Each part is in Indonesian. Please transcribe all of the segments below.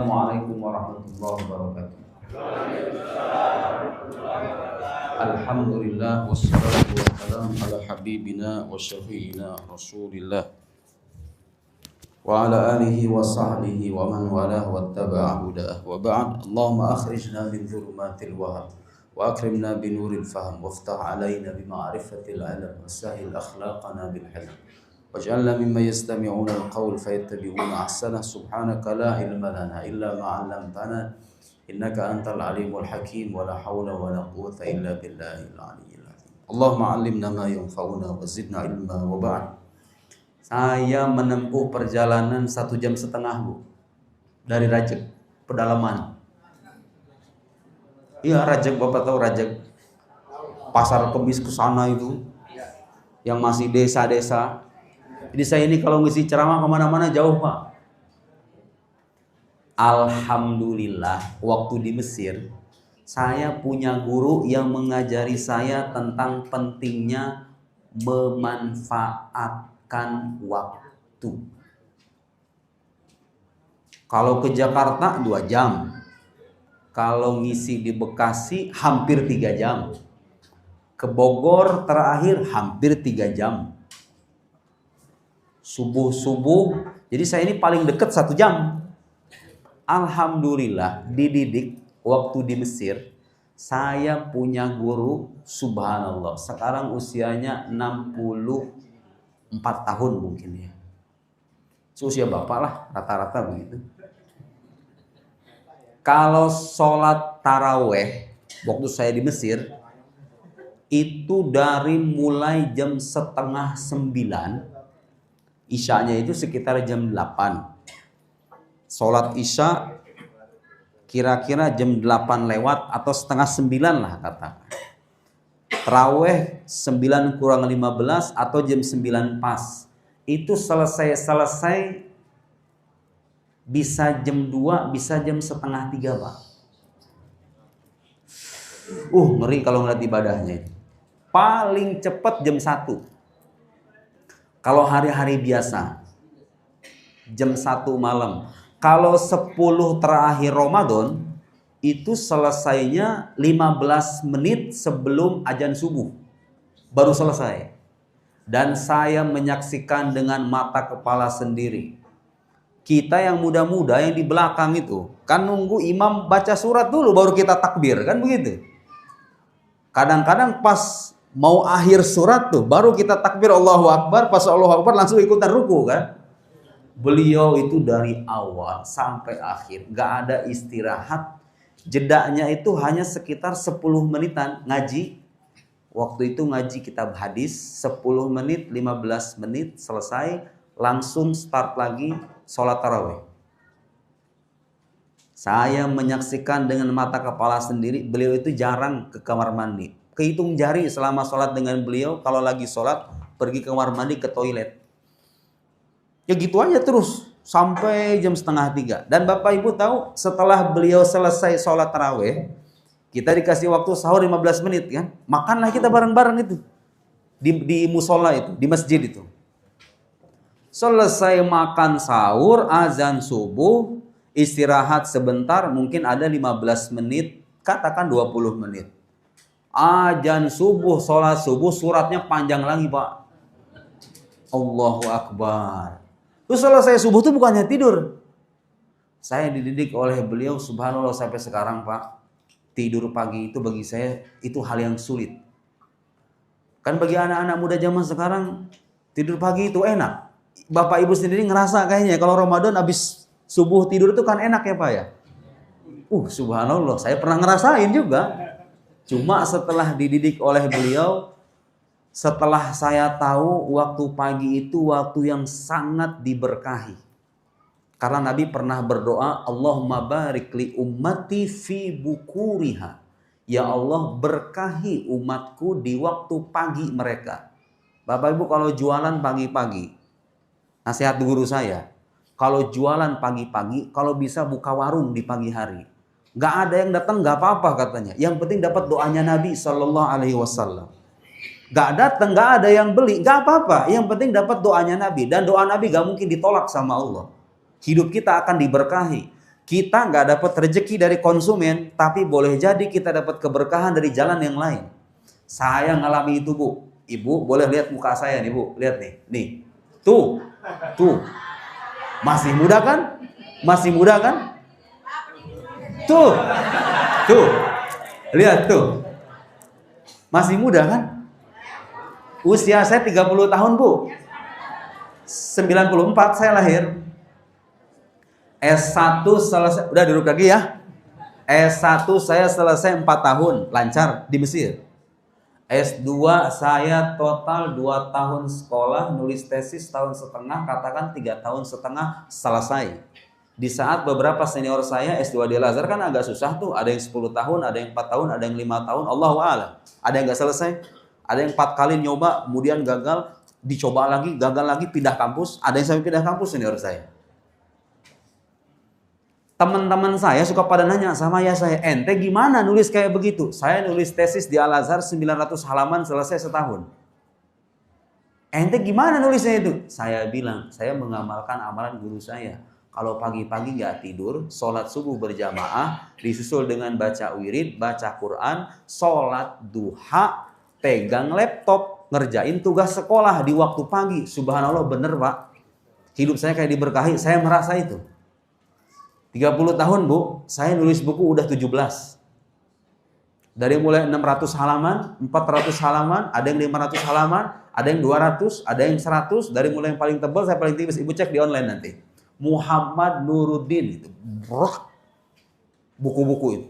Assalamualaikum warahmatullahi wabarakatuh. Alhamdulillah wassalatu wassalamu ala habibina wa syafiina Rasulillah wa ala alihi wa sahbihi wa man walah wattaba'a hudah wa ba'd. Allahumma akhrijna min dhulumatil waham wa akrimna bi nuril fahm waftah alaina bi ma'rifatil ilm wa sahhil akhlaqana bil hilm waj'alna mimman yastami'una al-qawl fayattabi'una ahsanah. Subhanaka la ilma lana illa ma 'allamtana innaka antal alimul hakim wa la hawla wa la quwwata illa billahil aliyyil azim. Allahumma 'allimna ma yanfa'una wa zidna ilma wa ba'd. Saya menempuh perjalanan 1,5 jam, Bu, dari Rajek, pedalaman. Iya, Rajek, Bapak tahu Rajek? Pasar Kemis ke sana itu, yang masih desa-desa. Jadi saya ini kalau ngisi ceramah kemana-mana jauh, Pak. Alhamdulillah, waktu di Mesir, saya punya guru yang mengajari saya tentang pentingnya memanfaatkan waktu. Kalau ke Jakarta 2 jam. Kalau ngisi di Bekasi hampir 3 jam. Ke Bogor terakhir hampir 3 jam. Subuh-subuh, jadi saya ini paling dekat 1 jam. Alhamdulillah, dididik waktu di Mesir. Saya punya guru, subhanallah, sekarang usianya 64 tahun mungkin ya. Usia bapak lah, rata-rata begitu. Kalau sholat taraweh waktu saya di Mesir, itu dari mulai jam 8:30, Isyanya itu sekitar jam 8. Sholat Isya kira-kira jam 8 lewat atau 8:30 lah katakan. Taraweh 9 kurang 15 atau jam 9 pas. Itu selesai bisa jam 2, bisa jam 2:30, Pak. Ngeri kalau ngeliat ibadahnya. Paling cepat jam 1. Kalau hari-hari biasa jam 1 malam. Kalau 10 terakhir Ramadan itu selesainya 15 menit sebelum azan subuh. Baru selesai. Dan saya menyaksikan dengan mata kepala sendiri. Kita yang muda-muda yang di belakang itu kan nunggu imam baca surat dulu baru kita takbir, kan begitu. Kadang-kadang pas mau akhir surat tuh baru kita takbir Allahu Akbar, pas Allahu Akbar langsung ikutan ruku kan. Beliau itu dari awal sampai akhir gak ada istirahat. Jedanya itu hanya sekitar 10 menitan ngaji. Waktu itu ngaji kitab hadis 10 menit, 15 menit selesai, langsung start lagi sholat tarawih. Saya menyaksikan dengan mata kepala sendiri, beliau itu jarang ke kamar mandi. Kehitung jari selama sholat dengan beliau, kalau lagi sholat pergi ke kamar mandi, ke toilet. Ya gitu aja terus sampai jam 2:30. Dan Bapak Ibu tahu, setelah beliau selesai sholat tarawih, kita dikasih waktu sahur 15 menit kan, makanlah kita bareng-bareng itu di musola itu, di masjid itu. Selesai makan sahur, azan subuh, istirahat sebentar, mungkin ada 15 menit, katakan 20 menit. Azan subuh, sholat subuh, suratnya panjang lagi, Pak. Allahu Akbar. Terus selesai subuh itu bukannya tidur. Saya dididik oleh beliau, subhanallah, sampai sekarang, Pak. Tidur pagi itu bagi saya itu hal yang sulit. Kan bagi anak-anak muda zaman sekarang tidur pagi itu enak. Bapak Ibu sendiri ngerasa kayaknya kalau Ramadan habis subuh tidur itu kan enak ya, Pak ya. Subhanallah, saya pernah ngerasain juga. Cuma setelah dididik oleh beliau, setelah saya tahu waktu pagi itu waktu yang sangat diberkahi. Karena Nabi pernah berdoa, Allahumma barik li ummati fi bukuriha. Ya Allah, berkahi umatku di waktu pagi mereka. Bapak Ibu kalau jualan pagi-pagi, nasihat guru saya, kalau jualan pagi-pagi, kalau bisa buka warung di pagi hari. Gak ada yang datang gak apa-apa katanya. Yang penting dapat doanya Nabi SAW. Gak datang, gak ada yang beli, gak apa-apa. Yang penting dapat doanya Nabi. Dan doa Nabi gak mungkin ditolak sama Allah. Hidup kita akan diberkahi. Kita nggak dapat rezeki dari konsumen, tapi boleh jadi kita dapat keberkahan dari jalan yang lain. Saya ngalami itu, Bu. Ibu boleh lihat muka saya nih, Bu. Lihat nih. Nih. Tuh. Tuh. Masih muda kan? Masih muda kan? Tuh. Tuh. Lihat tuh. Masih muda kan? Usia saya 30 tahun, Bu. 94 saya lahir. S1 selesai, udah duduk lagi ya. S1 saya selesai 4 tahun, lancar di Mesir. S2 saya total 2 tahun sekolah, nulis tesis tahun setengah, katakan 3 tahun setengah selesai. Di saat beberapa senior saya S2 di Al-Azhar kan agak susah tuh, ada yang 10 tahun, ada yang 4 tahun, ada yang 5 tahun, Allahu a'lam. Ada yang nggak selesai, ada yang 4 kali nyoba, kemudian gagal, dicoba lagi, gagal lagi, pindah kampus, ada yang sampai pindah kampus senior saya. Teman-teman saya suka pada nanya sama ya saya, ente gimana nulis kayak begitu? Saya nulis tesis di Al-Azhar 900 halaman selesai setahun. Ente gimana nulisnya itu? Saya bilang, saya mengamalkan amalan guru saya. Kalau pagi-pagi nggak tidur, sholat subuh berjamaah, disusul dengan baca wirid, baca Quran, sholat duha, pegang laptop, ngerjain tugas sekolah di waktu pagi. Subhanallah, bener Pak. Hidup saya kayak diberkahi, saya merasa itu. 30 tahun Bu, saya nulis buku udah 17. Dari mulai 600 halaman, 400 halaman, ada yang 500 halaman, ada yang 200, ada yang 100. Dari mulai yang paling tebal, saya paling tipis. Ibu cek di online nanti. Muhammad Nuruddin itu. Buku-buku itu.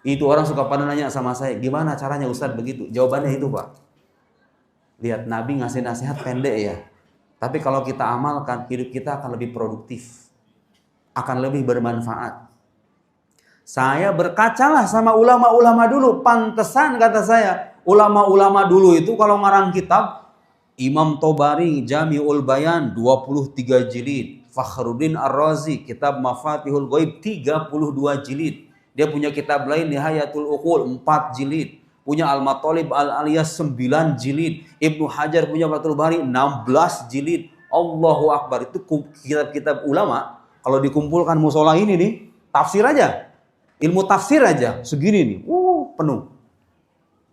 Itu orang suka pada nanya sama saya, gimana caranya Ustadz begitu? Jawabannya itu Pak. Lihat Nabi ngasih nasihat pendek ya. Tapi kalau kita amalkan, hidup kita akan lebih produktif. Akan lebih bermanfaat. Saya berkacalah sama ulama-ulama dulu. Pantesan kata saya, ulama-ulama dulu itu kalau ngarang kitab, Imam Tobari, Jami'ul Bayan, 23 jilid. Fakhruddin Ar-Razi, kitab Mafatihul Ghaib, 32 jilid. Dia punya kitab lain, Nihayatul Uqul, 4 jilid. Punya Al-Matalib Al-Aliyas, 9 jilid. Ibnu Hajar punya Fathul Bari, 16 jilid. Allahu Akbar. Itu kitab-kitab ulama. Kalau dikumpulkan musola ini nih, tafsir aja. Ilmu tafsir aja, segini nih. Penuh.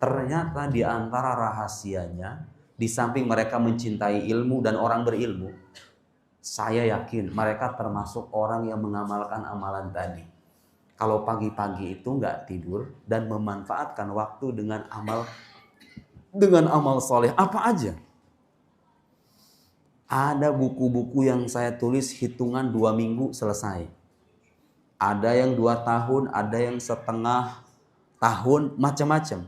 Ternyata di antara rahasianya, di samping mereka mencintai ilmu dan orang berilmu, saya yakin mereka termasuk orang yang mengamalkan amalan tadi. Kalau pagi-pagi itu nggak tidur dan memanfaatkan waktu dengan amal soleh apa aja. Ada buku-buku yang saya tulis hitungan 2 minggu selesai. Ada yang 2 tahun, ada yang setengah tahun, macam-macam.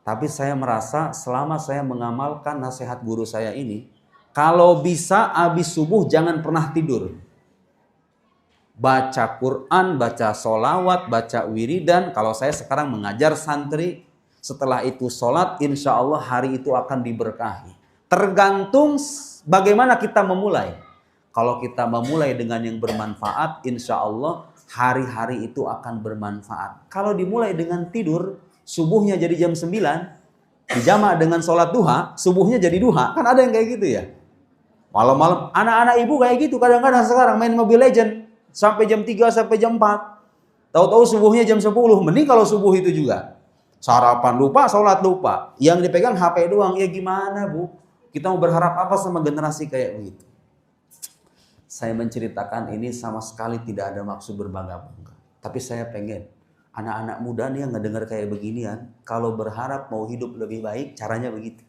Tapi saya merasa selama saya mengamalkan nasihat guru saya ini, kalau bisa habis subuh jangan pernah tidur. Baca Quran, baca sholawat, baca wiridan. Kalau saya sekarang mengajar santri, setelah itu sholat, insya Allah hari itu akan diberkahi. Tergantung bagaimana kita memulai. Kalau kita memulai dengan yang bermanfaat, insya Allah hari-hari itu akan bermanfaat. Kalau dimulai dengan tidur, subuhnya jadi jam 9, dijamak dengan sholat duha, subuhnya jadi duha. Kan ada yang kayak gitu ya. Malam-malam, anak-anak ibu kayak gitu. Kadang-kadang sekarang main Mobile Legend sampai jam 3, sampai jam 4. Tahu-tahu subuhnya jam 10. Mending kalau subuh itu juga. Sarapan lupa, sholat lupa. Yang dipegang HP doang. Ya gimana Bu? Kita mau berharap apa sama generasi kayak begitu? Saya menceritakan ini sama sekali tidak ada maksud berbangga-bangga. Tapi saya pengen anak-anak muda nih yang ngedengar kayak beginian, kalau berharap mau hidup lebih baik, caranya begitu.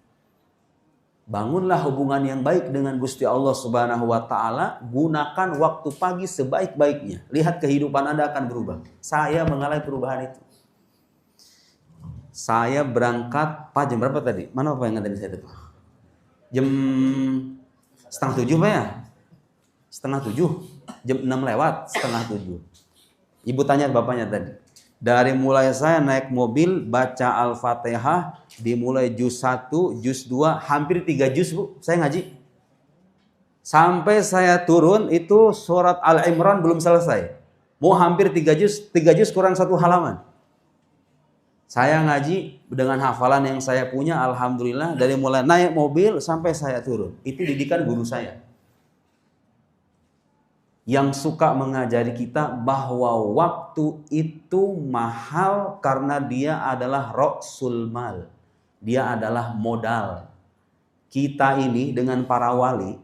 Bangunlah hubungan yang baik dengan Gusti Allah Subhanahu wa Ta'ala. Gunakan waktu pagi sebaik-baiknya. Lihat kehidupan Anda akan berubah. Saya mengalami perubahan itu. Saya berangkat, Pak jam berapa tadi? Mana Pak yang tadi saya itu? Jam 6:30 Pak ya? 6:30. Jam 6 lewat, 6:30. Ibu tanya bapaknya tadi. Dari mulai saya naik mobil, baca Al-Fatihah, dimulai juz 1, juz 2, hampir 3 juz Bu, saya ngaji. Sampai saya turun itu surat Al-Imran belum selesai. Mau hampir 3 juz kurang 1 halaman. Saya ngaji dengan hafalan yang saya punya, alhamdulillah, dari mulai naik mobil sampai saya turun. Itu didikan guru saya. yang suka mengajari kita bahwa waktu itu mahal karena dia adalah ra'sul mal. Dia adalah modal. Kita ini dengan para wali,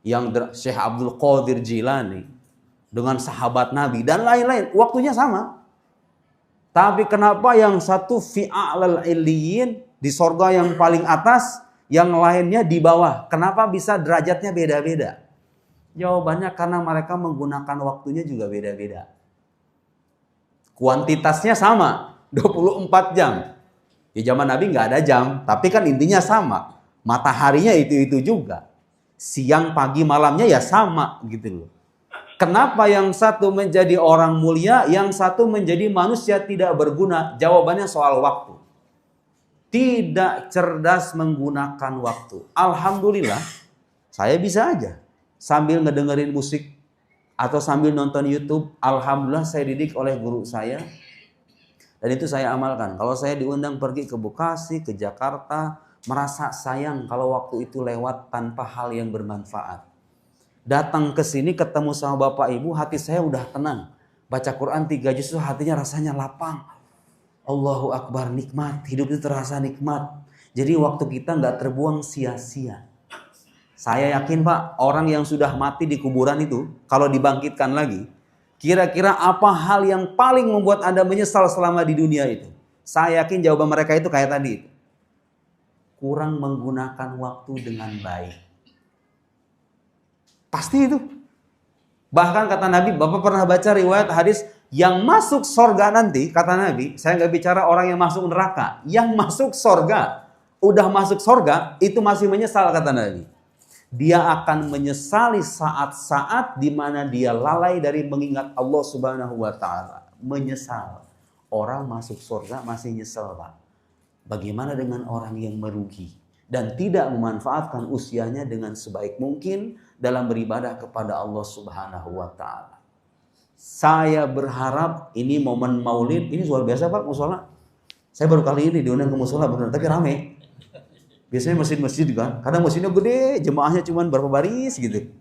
yang Syekh Abdul Qadir Jilani, dengan sahabat Nabi dan lain-lain, waktunya sama. Tapi kenapa yang satu fi a'lal illiyin, di sorga yang paling atas, yang lainnya di bawah? Kenapa bisa derajatnya beda-beda? Jawabannya karena mereka menggunakan waktunya juga beda-beda. Kuantitasnya sama, 24 jam. Di zaman Nabi nggak ada jam, tapi kan intinya sama. Mataharinya itu juga. Siang, pagi, malamnya ya sama gitu loh. Kenapa yang satu menjadi orang mulia, yang satu menjadi manusia tidak berguna? Jawabannya soal waktu. Tidak cerdas menggunakan waktu. Alhamdulillah, saya bisa aja sambil ngedengerin musik atau sambil nonton YouTube. Alhamdulillah saya didik oleh guru saya. Dan itu saya amalkan. Kalau saya diundang pergi ke Bekasi, ke Jakarta, merasa sayang kalau waktu itu lewat tanpa hal yang bermanfaat. Datang ke sini ketemu sama Bapak Ibu, hati saya udah tenang. Baca Quran 3 juz, hatinya rasanya lapang. Allahu Akbar, nikmat. Hidup itu terasa nikmat. Jadi waktu kita nggak terbuang sia-sia. Saya yakin Pak, orang yang sudah mati di kuburan itu, kalau dibangkitkan lagi, kira-kira apa hal yang paling membuat Anda menyesal selama di dunia itu? Saya yakin jawaban mereka itu kayak tadi. Kurang menggunakan waktu dengan baik. Pasti itu. Bahkan kata Nabi, Bapak pernah baca riwayat hadis, yang masuk sorga nanti, kata Nabi, saya nggak bicara orang yang masuk neraka, yang masuk sorga, udah masuk sorga, itu masih menyesal, kata Nabi. Dia akan menyesali saat-saat di mana dia lalai dari mengingat Allah Subhanahu wa Ta'ala. Menyesal. Orang masuk surga masih nyesel, Pak. Bagaimana dengan orang yang merugi dan tidak memanfaatkan usianya dengan sebaik mungkin dalam beribadah kepada Allah Subhanahu wa Ta'ala. Saya berharap ini momen Maulid, ini luar biasa Pak, musola. Saya baru kali ini diundang ke musola benar, tapi rame. Biasanya masjid-masjid kan, kadang masjidnya gede, jemaahnya cuma berapa baris gitu.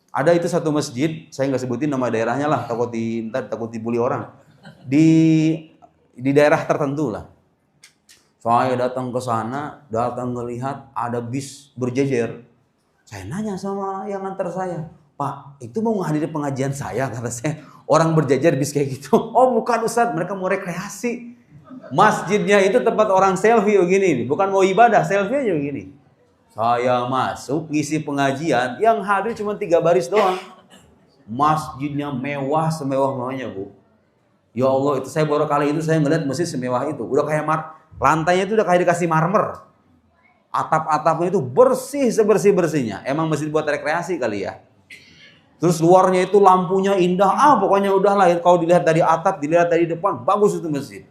Ada itu satu masjid, saya nggak sebutin nama daerahnya lah, takut dibully orang. Di daerah tertentu lah. Saya datang ke sana, datang melihat ada bis berjejer. Saya nanya sama yang antar saya, Pak, itu mau menghadiri pengajian saya, kata saya. Orang berjejer bis kayak gitu. Oh bukan Ustadz, mereka mau rekreasi. Masjidnya itu tempat orang selfie begini, bukan mau ibadah, selfie aja begini. Saya masuk ngisi pengajian, yang hadir cuma 3 baris doang. Masjidnya mewah semewah-mewahnya, Bu. Ya Allah, itu saya baru kali itu saya ngeliat masjid semewah itu. Udah kayak lantainya itu udah kayak dikasih marmer. Atap-atapnya itu bersih sebersih-bersihnya. Emang masjid buat rekreasi kali ya. Terus luarnya itu lampunya indah. Pokoknya udahlah, kalau dilihat dari atap, dilihat dari depan, bagus itu masjid.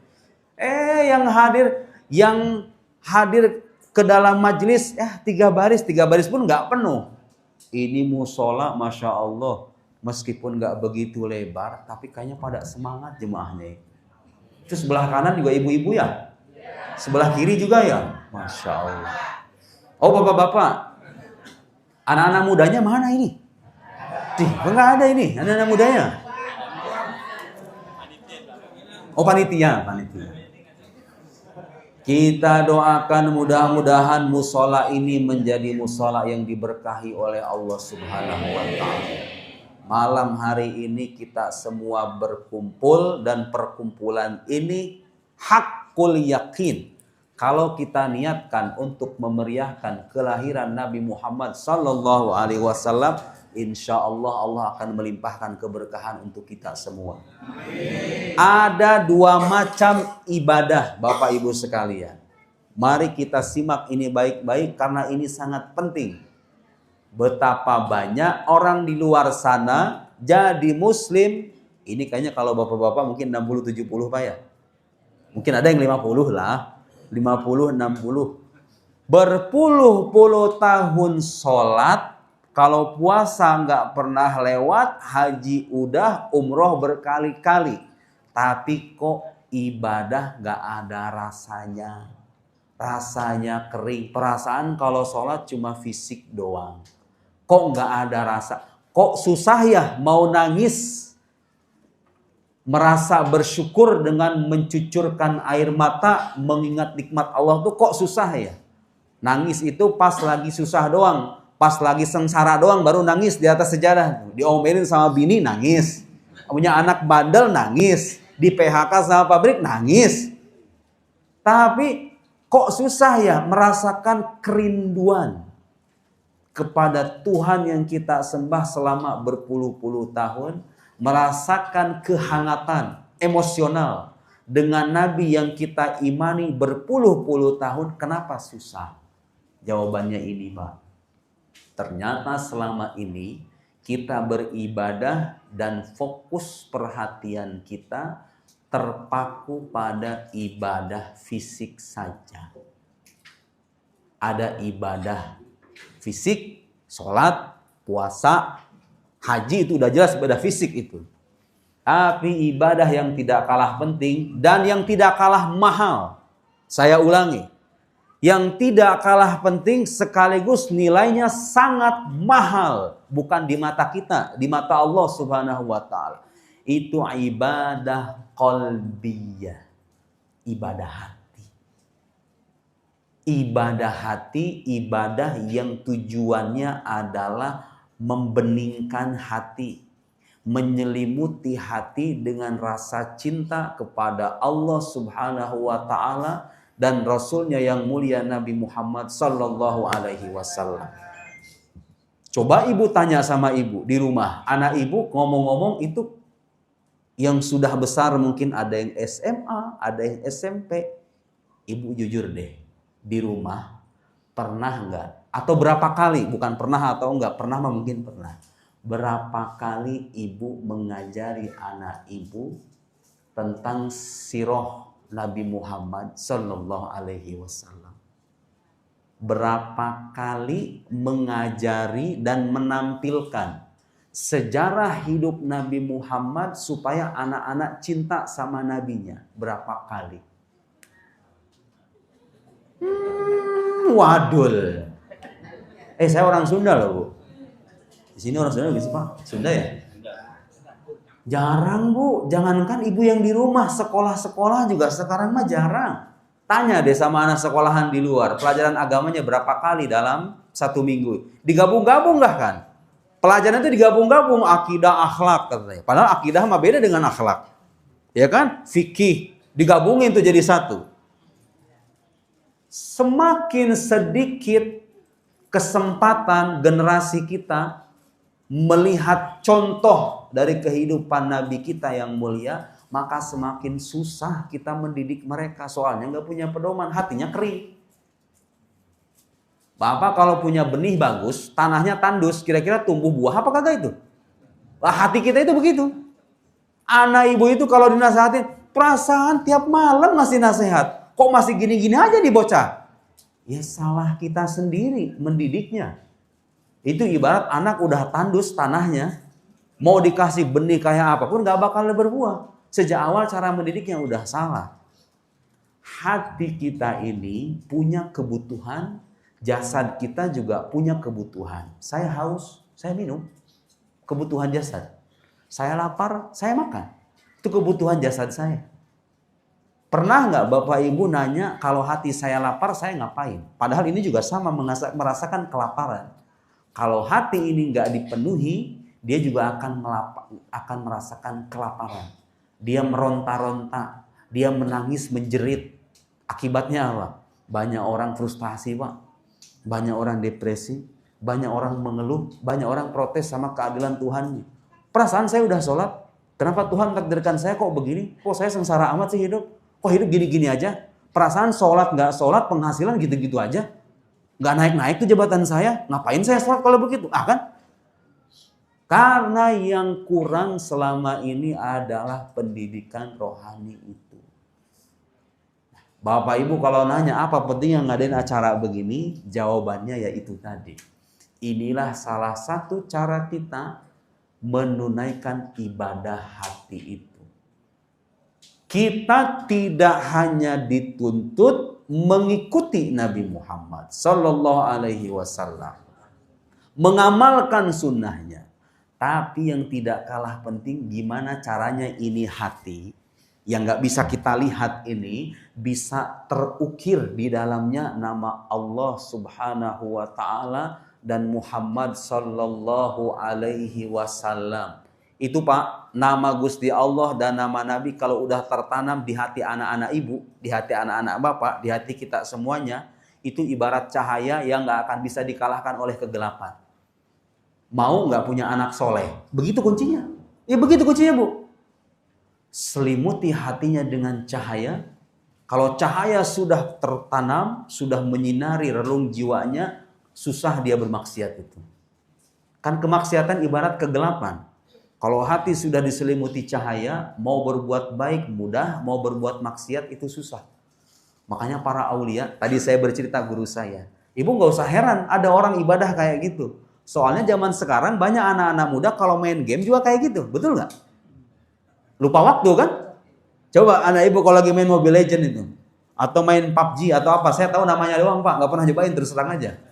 Yang hadir ke dalam majelis 3 baris pun nggak penuh. Ini musola, masya Allah, meskipun nggak begitu lebar, tapi kayaknya pada semangat jemaahnya. Itu sebelah kanan juga ibu-ibu ya, sebelah kiri juga ya, masya Allah. Oh bapak-bapak, anak-anak mudanya mana ini? Nggak ada ini, anak-anak mudanya. Oh panitia. Kita doakan mudah-mudahan musola ini menjadi musola yang diberkahi oleh Allah Subhanahu wa Ta'ala. Malam hari ini kita semua berkumpul dan perkumpulan ini hakul yakin. Kalau kita niatkan untuk memeriahkan kelahiran Nabi Muhammad sallallahu alaihi wasallam, insya Allah Allah akan melimpahkan keberkahan untuk kita semua. Amin. Ada 2 macam ibadah Bapak Ibu sekalian. Mari kita simak ini baik-baik karena ini sangat penting. Betapa banyak orang di luar sana jadi muslim. Ini kayaknya kalau bapak-bapak mungkin 60-70 Pak ya. Mungkin ada yang 50 lah. 50-60. Berpuluh-puluh tahun sholat. Kalau puasa nggak pernah lewat, haji udah, umroh berkali-kali. Tapi kok ibadah nggak ada rasanya. Rasanya kering. Perasaan kalau sholat cuma fisik doang. Kok nggak ada rasa? Kok susah ya mau nangis, merasa bersyukur dengan mencucurkan air mata, mengingat nikmat Allah tuh kok susah ya? Nangis itu pas lagi susah doang, pas lagi sengsara doang baru nangis di atas sejadah. Diomelin sama bini nangis, punya anak bandel nangis, di PHK sama pabrik nangis. Tapi kok susah ya merasakan kerinduan kepada Tuhan yang kita sembah selama berpuluh-puluh tahun, merasakan kehangatan emosional dengan Nabi yang kita imani berpuluh-puluh tahun. Kenapa susah? Jawabannya ini, Pak. Ternyata selama ini kita beribadah dan fokus perhatian kita terpaku pada ibadah fisik saja. Ada ibadah fisik, sholat, puasa, haji itu udah jelas ibadah fisik itu. Tapi ibadah yang tidak kalah penting dan yang tidak kalah mahal. Saya ulangi. Yang tidak kalah penting sekaligus nilainya sangat mahal. Bukan di mata kita, di mata Allah Subhanahu wa ta'ala. Itu ibadah qalbiyah. Ibadah hati. Ibadah hati, ibadah yang tujuannya adalah membeningkan hati, menyelimuti hati dengan rasa cinta kepada Allah Subhanahu wa ta'ala dan Rasulnya yang mulia Nabi Muhammad sallallahu alaihi wasallam. Coba ibu tanya sama ibu di rumah, anak ibu ngomong-ngomong itu yang sudah besar, mungkin ada yang SMA, ada yang SMP. Ibu jujur deh, di rumah pernah enggak, atau berapa kali, bukan pernah atau enggak, pernah mungkin pernah, berapa kali ibu mengajari anak ibu tentang sirah Nabi Muhammad sallallahu alaihi wasallam? Berapa kali mengajari dan menampilkan sejarah hidup Nabi Muhammad supaya anak-anak cinta sama nabinya? Berapa kali? Wadul. Saya orang Sunda loh, Bu. Di sini orang Sunda nggak sih, Pak? Sunda ya? Jarang, Bu. Jangankan ibu yang di rumah, sekolah-sekolah juga sekarang mah jarang. Tanya deh sama anak sekolahan di luar, pelajaran agamanya berapa kali dalam satu minggu? Digabung-gabung nggak kan? Pelajaran itu digabung-gabung, akidah, akhlak katanya. Padahal akidah mah beda dengan akhlak. Ya kan? Fikih digabungin tuh jadi satu. Semakin sedikit kesempatan generasi kita melihat contoh dari kehidupan Nabi kita yang mulia, maka semakin susah kita mendidik mereka. Soalnya nggak punya pedoman, hatinya kering. Bapak kalau punya benih bagus, tanahnya tandus, kira-kira tumbuh buah apa kagak itu? Lah, hati kita itu begitu. Anak ibu itu kalau dinasehatin, perasaan tiap malam ngasih nasihat. Kok masih gini-gini aja di bocah? Ya salah kita sendiri mendidiknya. Itu ibarat anak udah tandus tanahnya, mau dikasih benih kayak apapun gak bakal berbuah. Sejak awal cara mendidiknya udah salah. Hati kita ini punya kebutuhan, jasad kita juga punya kebutuhan. Saya haus, saya minum. Kebutuhan jasad. Saya lapar, saya makan. Itu kebutuhan jasad saya. Pernah nggak Bapak Ibu nanya, kalau hati saya lapar, saya ngapain? Padahal ini juga sama, merasakan kelaparan. Kalau hati ini nggak dipenuhi, dia juga akan merasakan kelaparan. Dia meronta-ronta, dia menangis, menjerit. Akibatnya apa? Banyak orang frustasi, Pak. Banyak orang depresi, banyak orang mengeluh, banyak orang protes sama keadilan Tuhannya. Perasaan saya udah sholat, kenapa Tuhan takdirkan saya kok begini? Kok saya sengsara amat sih hidup? Kok hidup gini-gini aja? Perasaan sholat nggak sholat, penghasilan gitu-gitu aja. Nggak naik-naik tuh jabatan saya. Ngapain saya sholat kalau begitu? Kan? Karena yang kurang selama ini adalah pendidikan rohani itu. Bapak Ibu kalau nanya apa pentingnya ngadain acara begini, jawabannya ya itu tadi. Inilah salah satu cara kita menunaikan ibadah hati itu. Kita tidak hanya dituntut mengikuti Nabi Muhammad sallallahu alaihi wasallam, mengamalkan sunnahnya, Tapi yang tidak kalah penting, gimana caranya ini hati yang nggak bisa kita lihat ini bisa terukir di dalamnya nama Allah Subhanahu wa Ta'ala dan Muhammad Sallallahu Alaihi Wasallam. Itu Pak, nama Gusti Allah dan nama Nabi kalau udah tertanam di hati anak-anak ibu, di hati anak-anak bapak, di hati kita semuanya, itu ibarat cahaya yang nggak akan bisa dikalahkan oleh kegelapan. Mau nggak punya anak soleh? Begitu kuncinya. Ya begitu kuncinya Bu. Selimuti hatinya dengan cahaya. Kalau cahaya sudah tertanam, sudah menyinari relung jiwanya, susah dia bermaksiat itu. Kan kemaksiatan ibarat kegelapan. Kalau hati sudah diselimuti cahaya, mau berbuat baik mudah, mau berbuat maksiat itu susah. Makanya para aulia, tadi saya bercerita guru saya. Ibu nggak usah heran ada orang ibadah kayak gitu. Soalnya zaman sekarang banyak anak-anak muda kalau main game juga kayak gitu. Betul nggak? Lupa waktu kan? Coba anak ibu kalau lagi main Mobile Legends itu. Atau main PUBG atau apa. Saya tahu namanya doang Pak. Nggak pernah cobain, terus terang aja.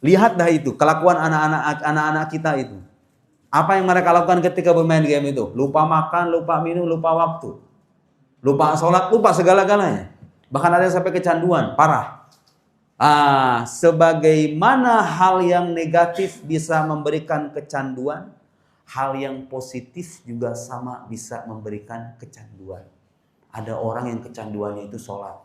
Lihat dah itu. Kelakuan anak-anak kita itu. Apa yang mereka lakukan ketika bermain game itu? Lupa makan, lupa minum, lupa waktu. Lupa sholat, lupa segala-galanya. Bahkan ada yang sampai kecanduan. Parah. Sebagaimana hal yang negatif bisa memberikan kecanduan, hal yang positif juga sama bisa memberikan kecanduan. Ada orang yang kecanduannya itu sholat.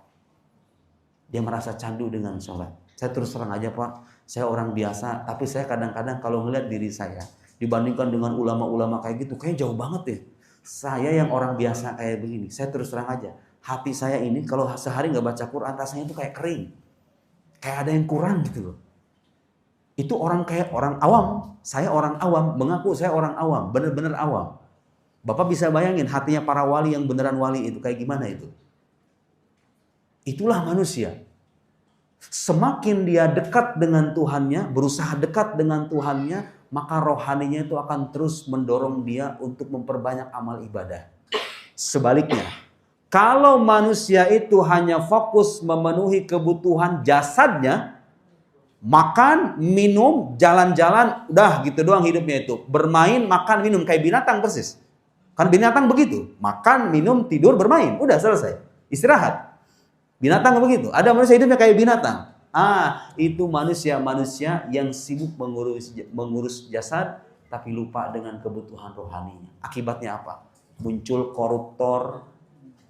Dia merasa candu dengan sholat. Saya terus terang aja Pak, saya orang biasa, tapi saya kadang-kadang kalau ngeliat diri saya, dibandingkan dengan ulama-ulama kayak gitu, kayaknya jauh banget ya. Saya yang orang biasa kayak begini, saya terus terang aja, hati saya ini kalau sehari nggak baca Quran, rasanya itu kayak kering. Kayak ada yang kurang gitu loh. Itu orang kayak orang awam. Saya orang awam, mengaku saya orang awam, bener-bener awam. Bapak bisa bayangin hatinya para wali yang beneran wali itu kayak gimana itu? Itulah manusia. Semakin dia dekat dengan Tuhannya, berusaha dekat dengan Tuhannya, maka rohaninya itu akan terus mendorong dia untuk memperbanyak amal ibadah. Sebaliknya, kalau manusia itu hanya fokus memenuhi kebutuhan jasadnya, makan, minum, jalan-jalan, udah gitu doang hidupnya itu. Bermain, makan, minum, kayak binatang persis. Kan binatang begitu, makan, minum, tidur, bermain, udah selesai. Istirahat. Binatang begitu. Ada manusia hidupnya kayak binatang. Itu manusia-manusia yang sibuk mengurus jasad, tapi lupa dengan kebutuhan rohaninya. Akibatnya apa? Muncul koruptor,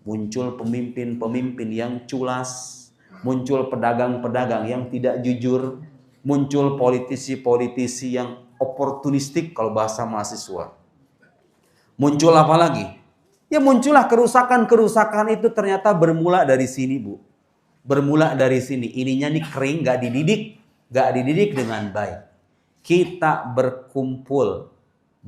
muncul pemimpin-pemimpin yang culas, muncul pedagang-pedagang yang tidak jujur, muncul politisi-politisi yang oportunistik kalau bahasa mahasiswa. Muncul apa lagi? Ya muncullah kerusakan-kerusakan itu ternyata bermula dari sini Bu. Bermula dari sini. Ininya nih kering, gak dididik dengan baik. Kita berkumpul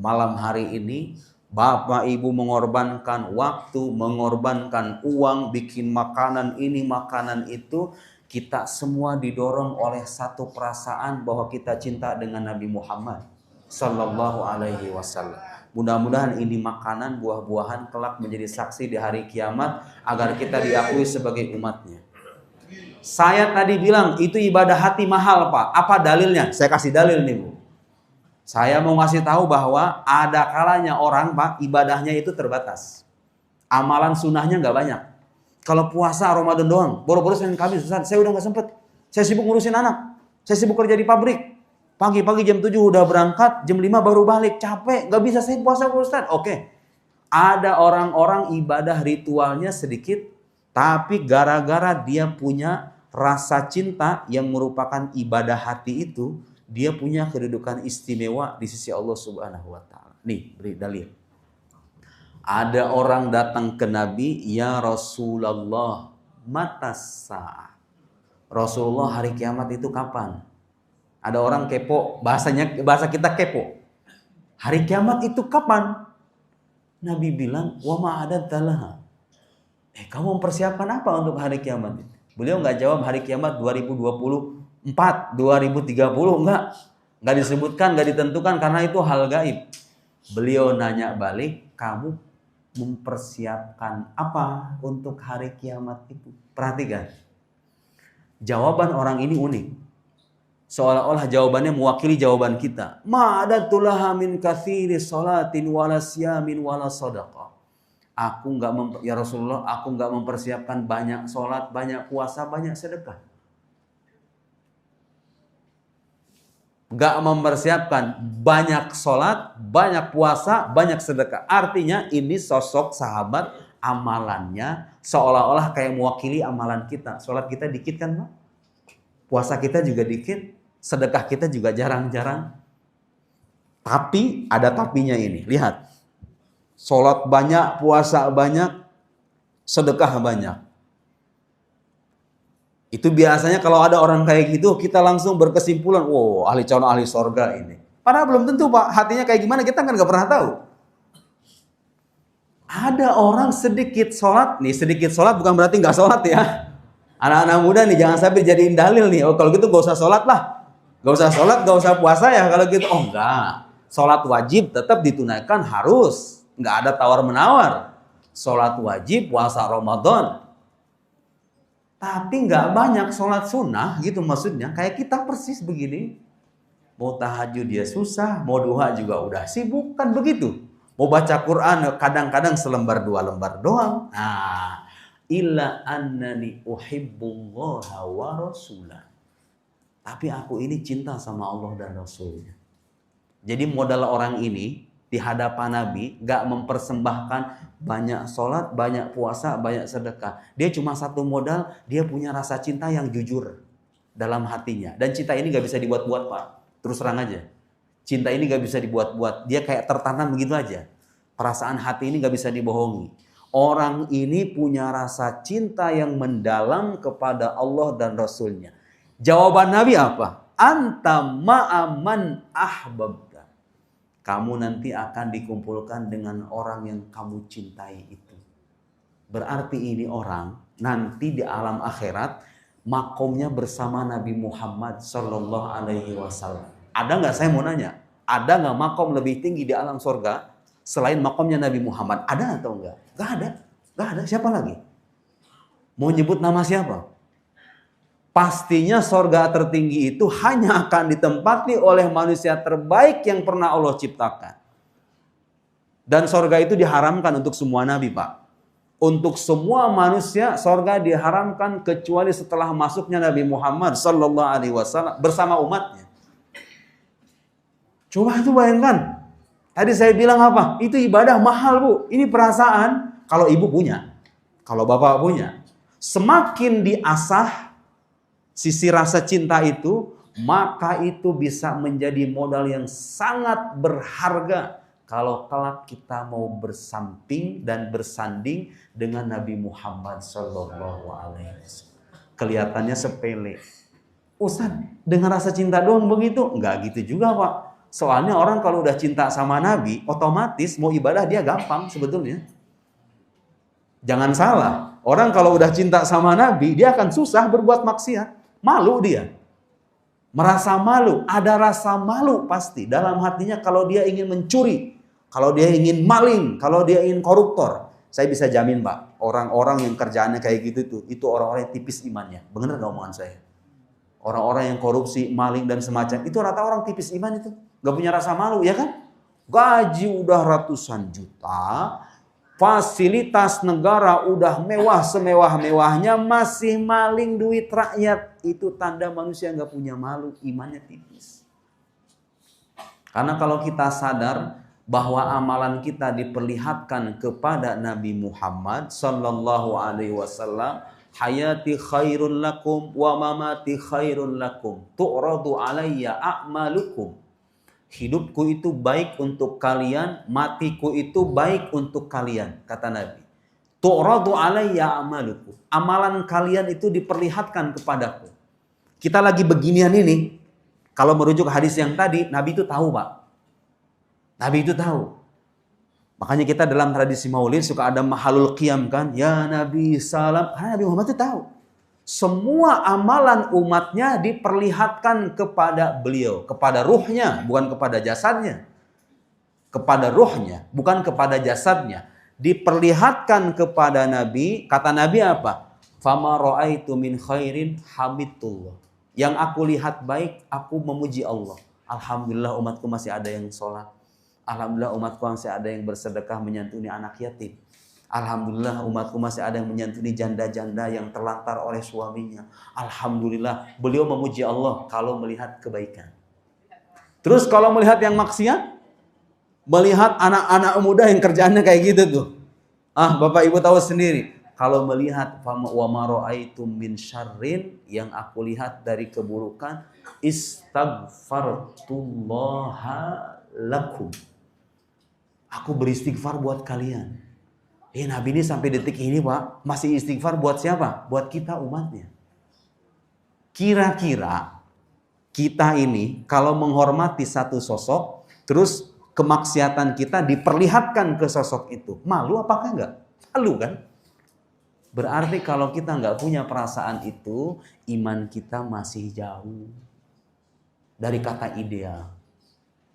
malam hari ini, Bapak Ibu mengorbankan waktu, mengorbankan uang, bikin makanan ini, makanan itu. Kita semua didorong oleh satu perasaan bahwa kita cinta dengan Nabi Muhammad Sallallahu Alaihi Wasallam. Mudah-mudahan ini makanan, buah-buahan kelak menjadi saksi di hari kiamat agar kita diakui sebagai umatnya. Saya tadi bilang itu ibadah hati mahal Pak. Apa dalilnya? Saya kasih dalil nih Bu. Saya mau ngasih tahu bahwa ada kalanya orang Pak ibadahnya itu terbatas. Amalan sunnahnya nggak banyak. Kalau puasa Ramadan doang, boro-boro Senin Kamis Ustaz, saya udah nggak sempet. Saya sibuk ngurusin anak. Saya sibuk kerja di pabrik. Pagi-pagi jam 7 udah berangkat, jam 5 baru balik. Capek, nggak bisa saya puasa Ustaz. Oke. Ada orang-orang ibadah ritualnya sedikit, tapi gara-gara dia punya rasa cinta yang merupakan ibadah hati itu, dia punya kedudukan istimewa di sisi Allah Subhanahu wa Ta'ala. Nih, beri dalil. Ada orang datang ke Nabi, ya Rasulullah, matas sa'ah. Rasulullah, hari kiamat itu kapan? Ada orang kepo, bahasa kita kepo. Hari kiamat itu kapan? Nabi bilang, wa ma'adad talaha. Kamu mempersiapkan apa untuk hari kiamat itu? Beliau nggak jawab hari kiamat 2024, 2030, nggak disebutkan, nggak ditentukan karena itu hal gaib. Beliau nanya balik, kamu mempersiapkan apa untuk hari kiamat itu? Perhatikan, jawaban orang ini unik. Seolah-olah jawabannya mewakili jawaban kita. Ma'adatulaha min katsiri salatin wala siyamin wala sadaqah. Ya Rasulullah, aku nggak mempersiapkan banyak sholat, banyak puasa, banyak sedekah. Nggak mempersiapkan banyak sholat, banyak puasa, banyak sedekah. Artinya ini sosok sahabat amalannya seolah-olah kayak mewakili amalan kita. Sholat kita dikit kan, Pak? Puasa kita juga dikit, sedekah kita juga jarang-jarang. Tapi ada tapinya ini. Lihat. Sholat banyak, puasa banyak, sedekah banyak. Itu biasanya kalau ada orang kayak gitu, kita langsung berkesimpulan, wow, ahli calon ahli sorga ini. Padahal belum tentu, Pak. Hatinya kayak gimana kita kan nggak pernah tahu. Ada orang sedikit sholat, nih sedikit sholat bukan berarti nggak sholat ya. Anak-anak muda nih jangan sampai jadiin dalil nih. Oh kalau gitu gak usah sholat lah. Gak usah sholat, gak usah puasa ya kalau gitu. Oh enggak. Sholat wajib tetap ditunaikan harus. Nggak ada tawar-menawar. Sholat wajib, puasa Ramadan. Tapi nggak banyak sholat sunnah gitu maksudnya. Kayak kita persis begini. Mau tahajud dia susah, mau duha juga udah sibuk. Kan begitu. Mau baca Quran kadang-kadang selembar dua lembar doang. Nah, illa annani uhibbullaha wa rasulah. Tapi aku ini cinta sama Allah dan Rasulnya. Jadi modal orang ini di hadapan Nabi gak mempersembahkan banyak sholat, banyak puasa, banyak sedekah. Dia cuma satu modal, dia punya rasa cinta yang jujur dalam hatinya. Dan cinta ini gak bisa dibuat-buat, Pak. Terus terang aja. Cinta ini gak bisa dibuat-buat. Dia kayak tertanam begitu aja. Perasaan hati ini gak bisa dibohongi. Orang ini punya rasa cinta yang mendalam kepada Allah dan Rasulnya. Jawaban Nabi apa? Anta ma'aman ahbabta. Kamu nanti akan dikumpulkan dengan orang yang kamu cintai itu. Berarti ini orang nanti di alam akhirat makomnya bersama Nabi Muhammad Sallallahu Alaihi Wasallam. Ada nggak, saya mau nanya, ada nggak makom lebih tinggi di alam surga selain makomnya Nabi Muhammad? Ada atau enggak? Nggak ada, nggak ada. Siapa lagi? Mau nyebut nama siapa? Pastinya sorga tertinggi itu hanya akan ditempati oleh manusia terbaik yang pernah Allah ciptakan. Dan sorga itu diharamkan untuk semua nabi, Pak. Untuk semua manusia sorga diharamkan kecuali setelah masuknya Nabi Muhammad Sallallahu Alaihi Wasallam bersama umatnya. Coba itu bayangkan. Tadi saya bilang apa? Itu ibadah mahal, Bu. Ini perasaan kalau ibu punya, kalau bapak punya. Semakin diasah sisi rasa cinta itu, maka itu bisa menjadi modal yang sangat berharga kalau kelak kita mau bersamping dan bersanding dengan Nabi Muhammad Sallallahu Alaihi Wasallam. Kelihatannya sepele. Ustaz, dengan rasa cinta doang begitu? Enggak gitu juga, Pak. Soalnya orang kalau udah cinta sama Nabi, otomatis mau ibadah dia gampang sebetulnya. Jangan salah, orang kalau udah cinta sama Nabi, dia akan susah berbuat maksiat. Malu dia. Merasa malu. Ada rasa malu pasti dalam hatinya kalau dia ingin mencuri. Kalau dia ingin maling. Kalau dia ingin koruptor. Saya bisa jamin, Pak. Orang-orang yang kerjaannya kayak gitu itu orang-orang yang tipis imannya. Benar gak omongan saya? Orang-orang yang korupsi, maling, dan semacam. Itu rata orang tipis iman itu. Gak punya rasa malu, ya kan? Gaji udah ratusan juta. Fasilitas negara udah mewah semewah-mewahnya, masih maling duit rakyat. Itu tanda manusia nggak punya malu, imannya tipis. Karena kalau kita sadar bahwa amalan kita diperlihatkan kepada Nabi Muhammad Sallallahu Alaihi Wasallam, hayati khairun lakum wa mamati khairun lakum, tu'radu alayya a'malukum. Hidupku itu baik untuk kalian, matiku itu baik untuk kalian, kata Nabi. Tu'radu alayya amaluku. Amalan kalian itu diperlihatkan kepadaku. Kita lagi beginian ini, kalau merujuk hadis yang tadi, Nabi itu tahu, Pak. Nabi itu tahu. Makanya kita dalam tradisi Maulid suka ada mahalul qiyam kan, ya Nabi salam. Karena Nabi Muhammad itu tahu. Semua amalan umatnya diperlihatkan kepada beliau, kepada ruhnya, bukan kepada jasadnya. Kepada ruhnya, bukan kepada jasadnya. Diperlihatkan kepada Nabi, kata Nabi apa? Fama ra'aitu min khairin hamidullah. Yang aku lihat baik, aku memuji Allah. Alhamdulillah umatku masih ada yang sholat. Alhamdulillah umatku masih ada yang bersedekah menyantuni anak yatim. Alhamdulillah umatku masih ada yang menyantuni janda-janda yang terlantar oleh suaminya. Alhamdulillah beliau memuji Allah kalau melihat kebaikan. Terus kalau melihat yang maksiat, melihat anak-anak muda yang kerjaannya kayak gitu tuh. Bapak ibu tahu sendiri. Kalau melihat wa ma ra'aitum min syarrin, yang aku lihat dari keburukan, istaghfartullaha lakum. Aku beristighfar buat kalian. Nabi ini sampai detik ini Pak, masih istighfar buat siapa? Buat kita umatnya. Kira-kira kita ini kalau menghormati satu sosok, terus kemaksiatan kita diperlihatkan ke sosok itu, malu apakah enggak? Malu kan? Berarti kalau kita nggak punya perasaan itu, iman kita masih jauh dari kata ideal.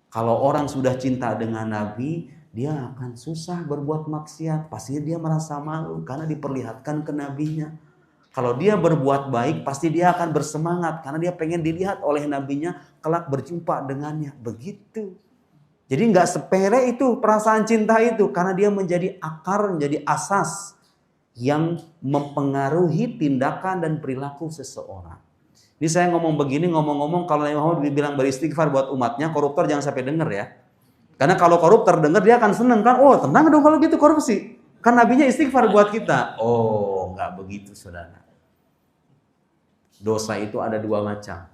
Kalau orang sudah cinta dengan Nabi, dia akan susah berbuat maksiat. Pasti dia merasa malu karena diperlihatkan ke Nabinya. Kalau dia berbuat baik, pasti dia akan bersemangat karena dia pengen dilihat oleh Nabinya, kelak berjumpa dengannya. Begitu. Jadi nggak sepele itu perasaan cinta itu, karena dia menjadi akar, menjadi asas yang mempengaruhi tindakan dan perilaku seseorang. Ini saya ngomong begini, ngomong-ngomong kalau Nabi Muhammad bilang beristighfar buat umatnya, koruptor jangan sampai dengar ya. Karena kalau koruptor dengar dia akan senang kan, oh tenang dong kalau gitu korupsi. Kan nabinya istighfar buat kita. Oh nggak begitu saudara. Dosa itu ada dua macam.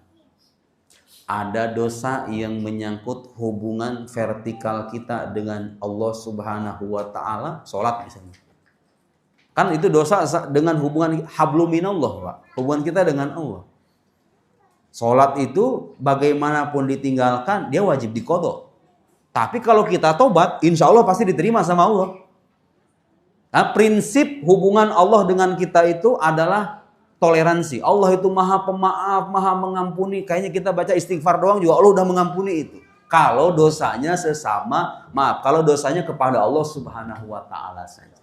Ada dosa yang menyangkut hubungan vertikal kita dengan Allah Subhanahu wa Ta'ala, sholat misalnya. Kan itu dosa dengan hubungan hablum minallah, Pak. Hubungan kita dengan Allah. Sholat itu bagaimanapun ditinggalkan, dia wajib diqodho. Tapi kalau kita tobat, insya Allah pasti diterima sama Allah. Nah, prinsip hubungan Allah dengan kita itu adalah toleransi. Allah itu maha pemaaf, maha mengampuni. Kayaknya kita baca istighfar doang juga Allah udah mengampuni itu. Kalau dosanya sesama, kalau dosanya kepada Allah Subhanahu wa Ta'ala saja.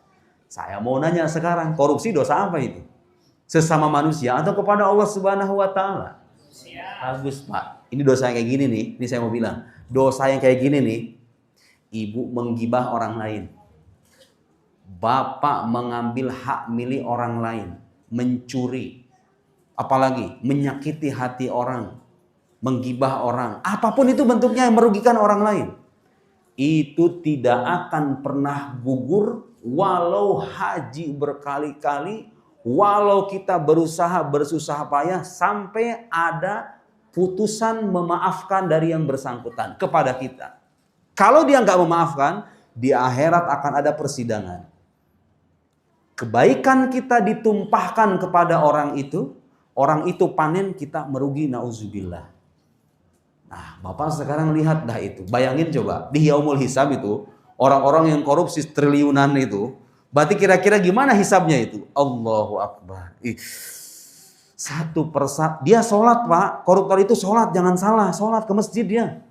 Saya mau nanya sekarang, korupsi dosa apa itu? Sesama manusia atau kepada Allah Subhanahu wa Ta'ala? Bagus Pak. Ini dosa yang kayak gini nih, ini saya mau bilang. Dosa yang kayak gini nih, ibu menggibah orang lain. Bapak mengambil hak milik orang lain. Mencuri. Apalagi menyakiti hati orang. Menggibah orang. Apapun itu bentuknya yang merugikan orang lain. Itu tidak akan pernah gugur walau haji berkali-kali, walau kita berusaha bersusah payah sampai ada putusan memaafkan dari yang bersangkutan kepada kita. Kalau dia nggak memaafkan, di akhirat akan ada persidangan. Kebaikan kita ditumpahkan kepada orang itu panen, kita merugi, nauzubillah. Nah, Bapak sekarang lihat dah itu. Bayangin coba, di yaumul hisab itu, orang-orang yang korupsi triliunan itu, berarti kira-kira gimana hisabnya itu? Allahu Akbar. Satu persatu, dia sholat Pak, koruptor itu sholat, jangan salah, sholat ke masjid dia.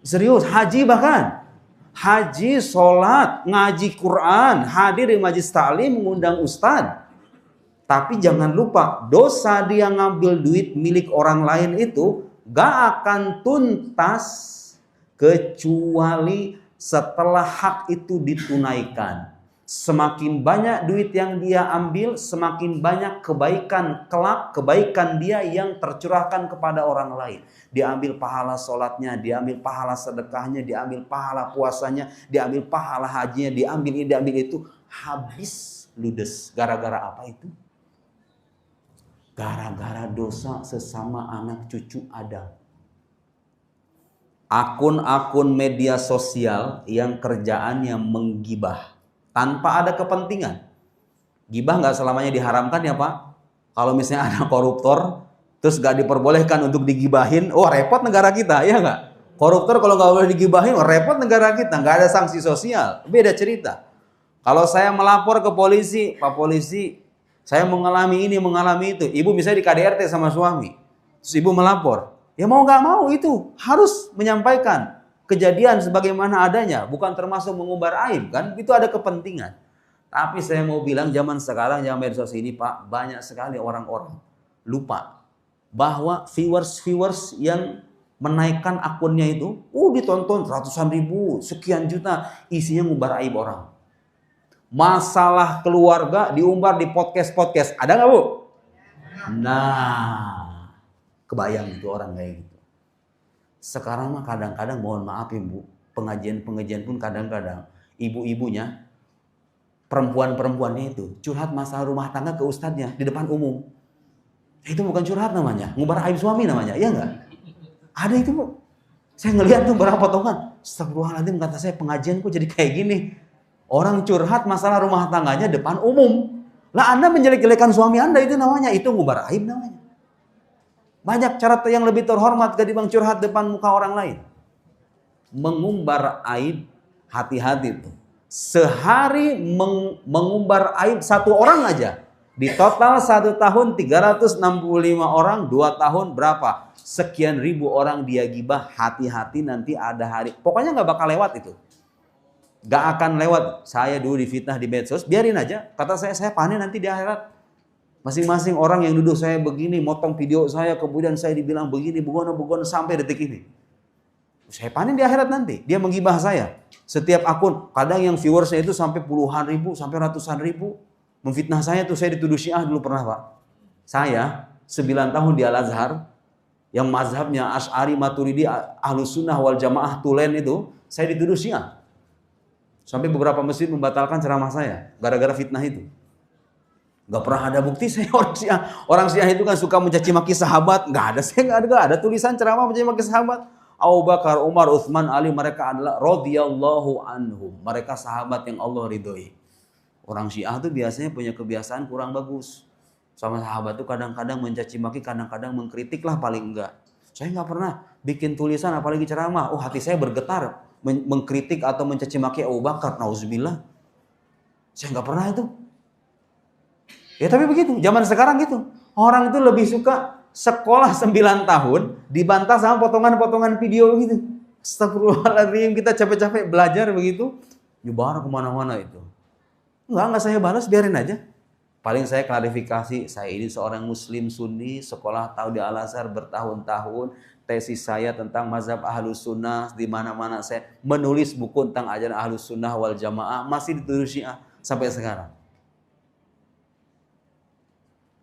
Serius, haji bahkan. Haji, sholat, ngaji Quran, hadir di majlis ta'lim, mengundang ustadz. Tapi jangan lupa, dosa dia ngambil duit milik orang lain itu gak akan tuntas kecuali setelah hak itu ditunaikan. Semakin banyak duit yang dia ambil, semakin banyak kebaikan kelak, kebaikan dia yang tercurahkan kepada orang lain. Diambil pahala sholatnya, diambil pahala sedekahnya, diambil pahala puasanya, diambil pahala hajinya, diambil ini, diambil itu. Habis ludes. Gara-gara apa itu? Gara-gara dosa sesama anak cucu Adam. Akun-akun media sosial yang kerjaannya menggibah tanpa ada kepentingan. Gibah nggak selamanya diharamkan ya Pak. Kalau misalnya ada koruptor, terus nggak diperbolehkan untuk digibahin, repot negara kita, ya nggak? Koruptor kalau nggak boleh digibahin, repot negara kita, nggak ada sanksi sosial. Beda cerita. Kalau saya melapor ke polisi, Pak polisi, saya mengalami ini, mengalami itu. Ibu misalnya di KDRT sama suami, terus ibu melapor. Ya mau nggak mau itu harus menyampaikan kejadian sebagaimana adanya, bukan termasuk mengumbar aib kan? Itu ada kepentingan. Tapi saya mau bilang zaman sekarang, zaman medsos ini Pak, banyak sekali orang-orang lupa bahwa viewers yang menaikkan akunnya itu, ditonton ratusan ribu, sekian juta, isinya ngubar aib orang. Masalah keluarga diumbar di podcast, ada nggak Bu? Nah, kebayang itu orang kayak gitu. Sekarang mah kadang-kadang mohon maaf ya Bu, pengajian pun kadang-kadang ibu-ibunya, perempuan-perempuannya itu curhat masalah rumah tangga ke ustadznya di depan umum. Itu bukan curhat namanya, ngubar aib suami namanya, iya nggak? Ada itu Bu. Saya ngelihat tuh barang potongan. Astagfirullahaladzim, kata saya, pengajian kok jadi kayak gini. Orang curhat masalah rumah tangganya depan umum. Lah Anda menjelek-jelekan suami Anda, itu namanya, itu ngubar aib namanya. Banyak cara yang lebih terhormat ketimbang curhat depan muka orang lain. Mengumbar aib, hati-hati tuh. Sehari mengumbar aib satu orang aja. Di total 1 tahun 365 orang, 2 tahun berapa? Sekian ribu orang dia gibah. Hati-hati, nanti ada hari, pokoknya gak bakal lewat itu. Gak akan lewat. Saya dulu difitnah di medsos, biarin aja. Kata saya panen nanti di akhirat. Masing-masing orang yang duduk saya begini, motong video saya, kemudian saya dibilang begini, begono sampai detik ini. Saya panen di akhirat nanti. Dia menggibah saya. Setiap akun, kadang yang viewersnya itu sampai puluhan ribu, sampai ratusan ribu. Memfitnah saya tuh, saya dituduh Syiah dulu pernah Pak. Saya 9 tahun di Al-Azhar, yang mazhabnya Asy'ari Maturidi Ahlus Sunnah wal Jamaah Tulen itu, saya dituduh Syiah. Sampai beberapa masjid membatalkan ceramah saya gara-gara fitnah itu. Gak pernah ada bukti saya orang Syiah. Orang Syiah itu kan suka mencaci maki sahabat. Gak ada, saya gak ada tulisan ceramah mencaci maki sahabat. Abu Bakar, Umar, Utsman, Ali, mereka adalah radhiyallahu anhum. Mereka sahabat yang Allah ridhoi. Orang Syiah tuh biasanya punya kebiasaan kurang bagus. Sama sahabat tuh kadang-kadang mencaci maki, kadang-kadang mengkritik lah paling enggak. Saya nggak pernah bikin tulisan apalagi ceramah. Hati saya bergetar mengkritik atau mencaci maki Abu Bakar. Nauzubillah. Saya nggak pernah itu. Ya tapi begitu, zaman sekarang gitu. Orang itu lebih suka sekolah 9 tahun dibantah sama potongan-potongan video gitu. Astagfirullahaladzim, kita capek-capek belajar begitu, nyebar kemana-mana itu. Enggak saya balas, biarin aja. Paling saya klarifikasi, saya ini seorang muslim sunni, sekolah tahu di Al-Azhar bertahun-tahun, tesis saya tentang mazhab Ahlus Sunnah, di mana-mana saya menulis buku tentang ajaran Ahlus Sunnah wal Jamaah, masih dituduh Syiah sampai sekarang.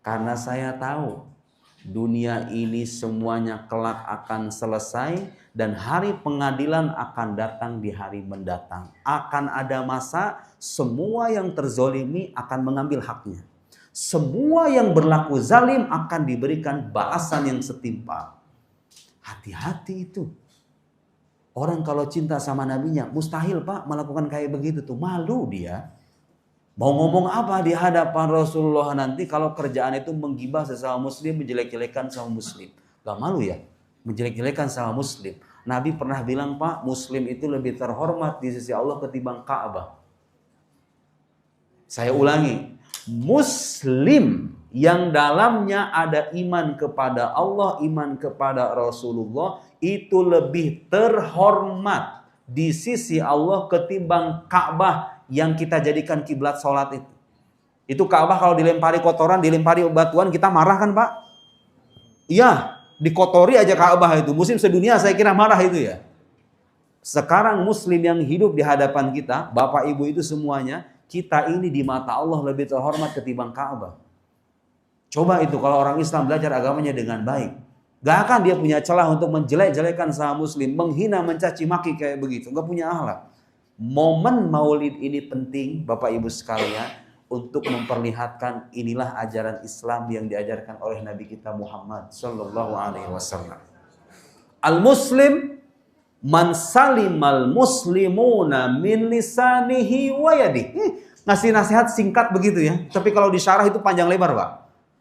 Karena saya tahu dunia ini semuanya kelak akan selesai dan hari pengadilan akan datang di hari mendatang. Akan ada masa semua yang terzolimi akan mengambil haknya. Semua yang berlaku zalim akan diberikan balasan yang setimpal. Hati-hati itu. Orang kalau cinta sama nabinya, mustahil Pak melakukan kayak begitu tuh. Malu dia. Mau ngomong apa di hadapan Rasulullah nanti kalau kerjaan itu menggibah sesama muslim, menjelek-jelekan sama muslim. Gak malu ya? Menjelek-jelekan sama muslim. Nabi pernah bilang Pak, muslim itu lebih terhormat di sisi Allah ketimbang Ka'bah. Saya ulangi, muslim yang dalamnya ada iman kepada Allah, iman kepada Rasulullah, itu lebih terhormat di sisi Allah ketimbang Ka'bah yang kita jadikan kiblat sholat itu. Itu Ka'bah kalau dilempari kotoran, dilempari batuan, kita marah kan Pak? Iya, dikotori aja Ka'bah itu. Muslim sedunia saya kira marah itu ya. Sekarang muslim yang hidup di hadapan kita, bapak ibu itu semuanya, kita ini di mata Allah lebih terhormat ketimbang Ka'bah. Coba itu kalau orang Islam belajar agamanya dengan baik. Gak akan dia punya celah untuk menjelek-jelekan sama muslim, menghina, mencaci maki kayak begitu. Gak punya akhlak. Momen maulid ini penting Bapak Ibu sekalian untuk memperlihatkan inilah ajaran Islam yang diajarkan oleh Nabi kita Muhammad sallallahu alaihi wasallam. Al-muslim man salimal muslimuna min lisanihi wa yadihi. Ngasih nasihat singkat begitu ya. Tapi kalau disyarah itu panjang lebar, Pak.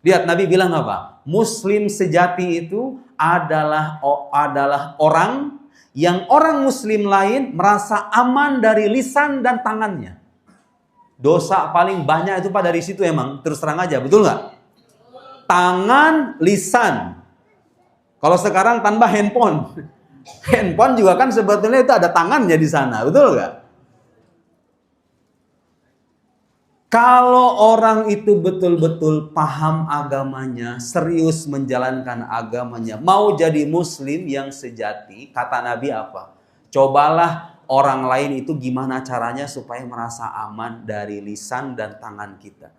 Lihat Nabi bilang apa? Muslim sejati itu adalah orang yang orang muslim lain merasa aman dari lisan dan tangannya. Dosa paling banyak itu Pak dari situ emang, terus terang aja, betul nggak? Tangan, lisan. Kalau sekarang tanpa handphone, handphone juga kan sebetulnya itu ada tangannya di sana, betul nggak? Kalau orang itu betul-betul paham agamanya, serius menjalankan agamanya, mau jadi muslim yang sejati, kata Nabi apa? Cobalah orang lain itu gimana caranya supaya merasa aman dari lisan dan tangan kita.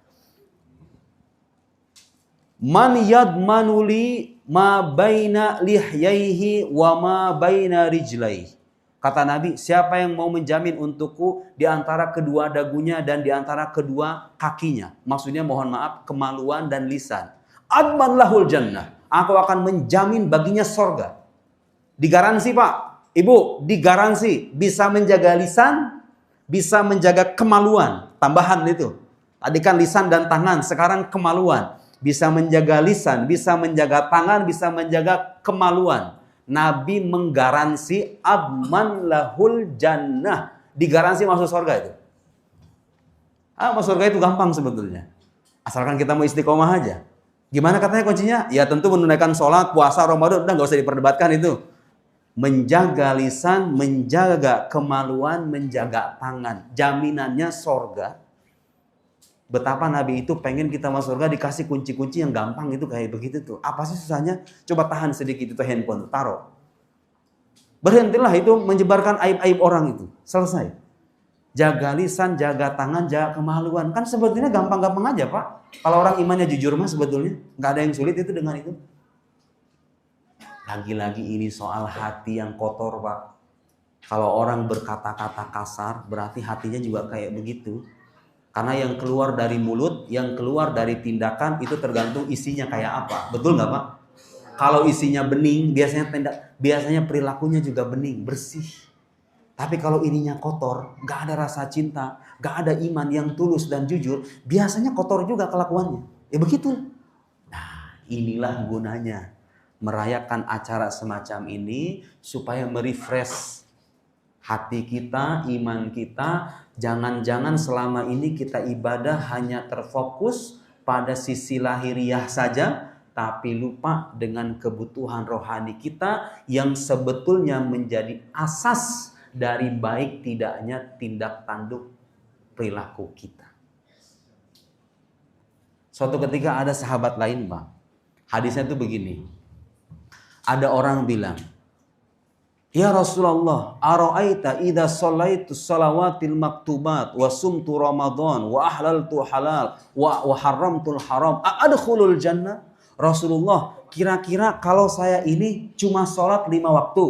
Man yadmanuli ma baina lihyaihi wa ma baina rijlaihi. Kata Nabi, siapa yang mau menjamin untukku di antara kedua dagunya dan di antara kedua kakinya. Maksudnya mohon maaf, kemaluan dan lisan. Adman lahul jannah. Aku akan menjamin baginya sorga. Digaransi Pak, Ibu, digaransi. Bisa menjaga lisan, bisa menjaga kemaluan. Tambahan itu. Tadi kan lisan dan tangan, sekarang kemaluan. Bisa menjaga lisan, bisa menjaga tangan, bisa menjaga kemaluan. Nabi menggaransi adman lahul jannah. Digaransi masuk surga itu. Masuk surga itu gampang sebetulnya. Asalkan kita mau istiqomah aja. Gimana katanya kuncinya? Ya tentu menunaikan sholat, puasa, Ramadan. Udah gak usah diperdebatkan itu. Menjaga lisan, menjaga kemaluan, menjaga tangan. Jaminannya surga. Betapa Nabi itu pengen kita masuk surga dikasih kunci-kunci yang gampang itu kayak begitu tuh. Apa sih susahnya? Coba tahan sedikit itu handphone, taruh. Berhentilah itu menyebarkan aib-aib orang itu. Selesai. Jaga lisan, jaga tangan, jaga kemaluan. Kan sebetulnya gampang-gampang aja Pak. Kalau orang imannya jujur mah sebetulnya. Nggak ada yang sulit itu dengan itu. Lagi-lagi ini soal hati yang kotor Pak. Kalau orang berkata-kata kasar berarti hatinya juga kayak begitu. Karena yang keluar dari mulut, yang keluar dari tindakan itu tergantung isinya kayak apa. Betul nggak Pak? Kalau isinya bening, biasanya perilakunya juga bening, bersih. Tapi kalau ininya kotor, nggak ada rasa cinta, nggak ada iman yang tulus dan jujur, biasanya kotor juga kelakuannya. Ya begitu. Nah, inilah gunanya merayakan acara semacam ini supaya merefresh hati kita, iman kita. Jangan-jangan selama ini kita ibadah hanya terfokus pada sisi lahiriah saja, tapi lupa dengan kebutuhan rohani kita yang sebetulnya menjadi asas dari baik tidaknya tindak tanduk perilaku kita. Suatu ketika ada sahabat lain Pak. Hadisnya itu begini. Ada orang bilang, ya Rasulullah, ara'aita idza shallaitu shalawatil maktubat wa sumtu Ramadan wa ahlaltu halal wa haramtul haram adkhulul jannah? Rasulullah, kira-kira kalau saya ini cuma sholat 5 waktu,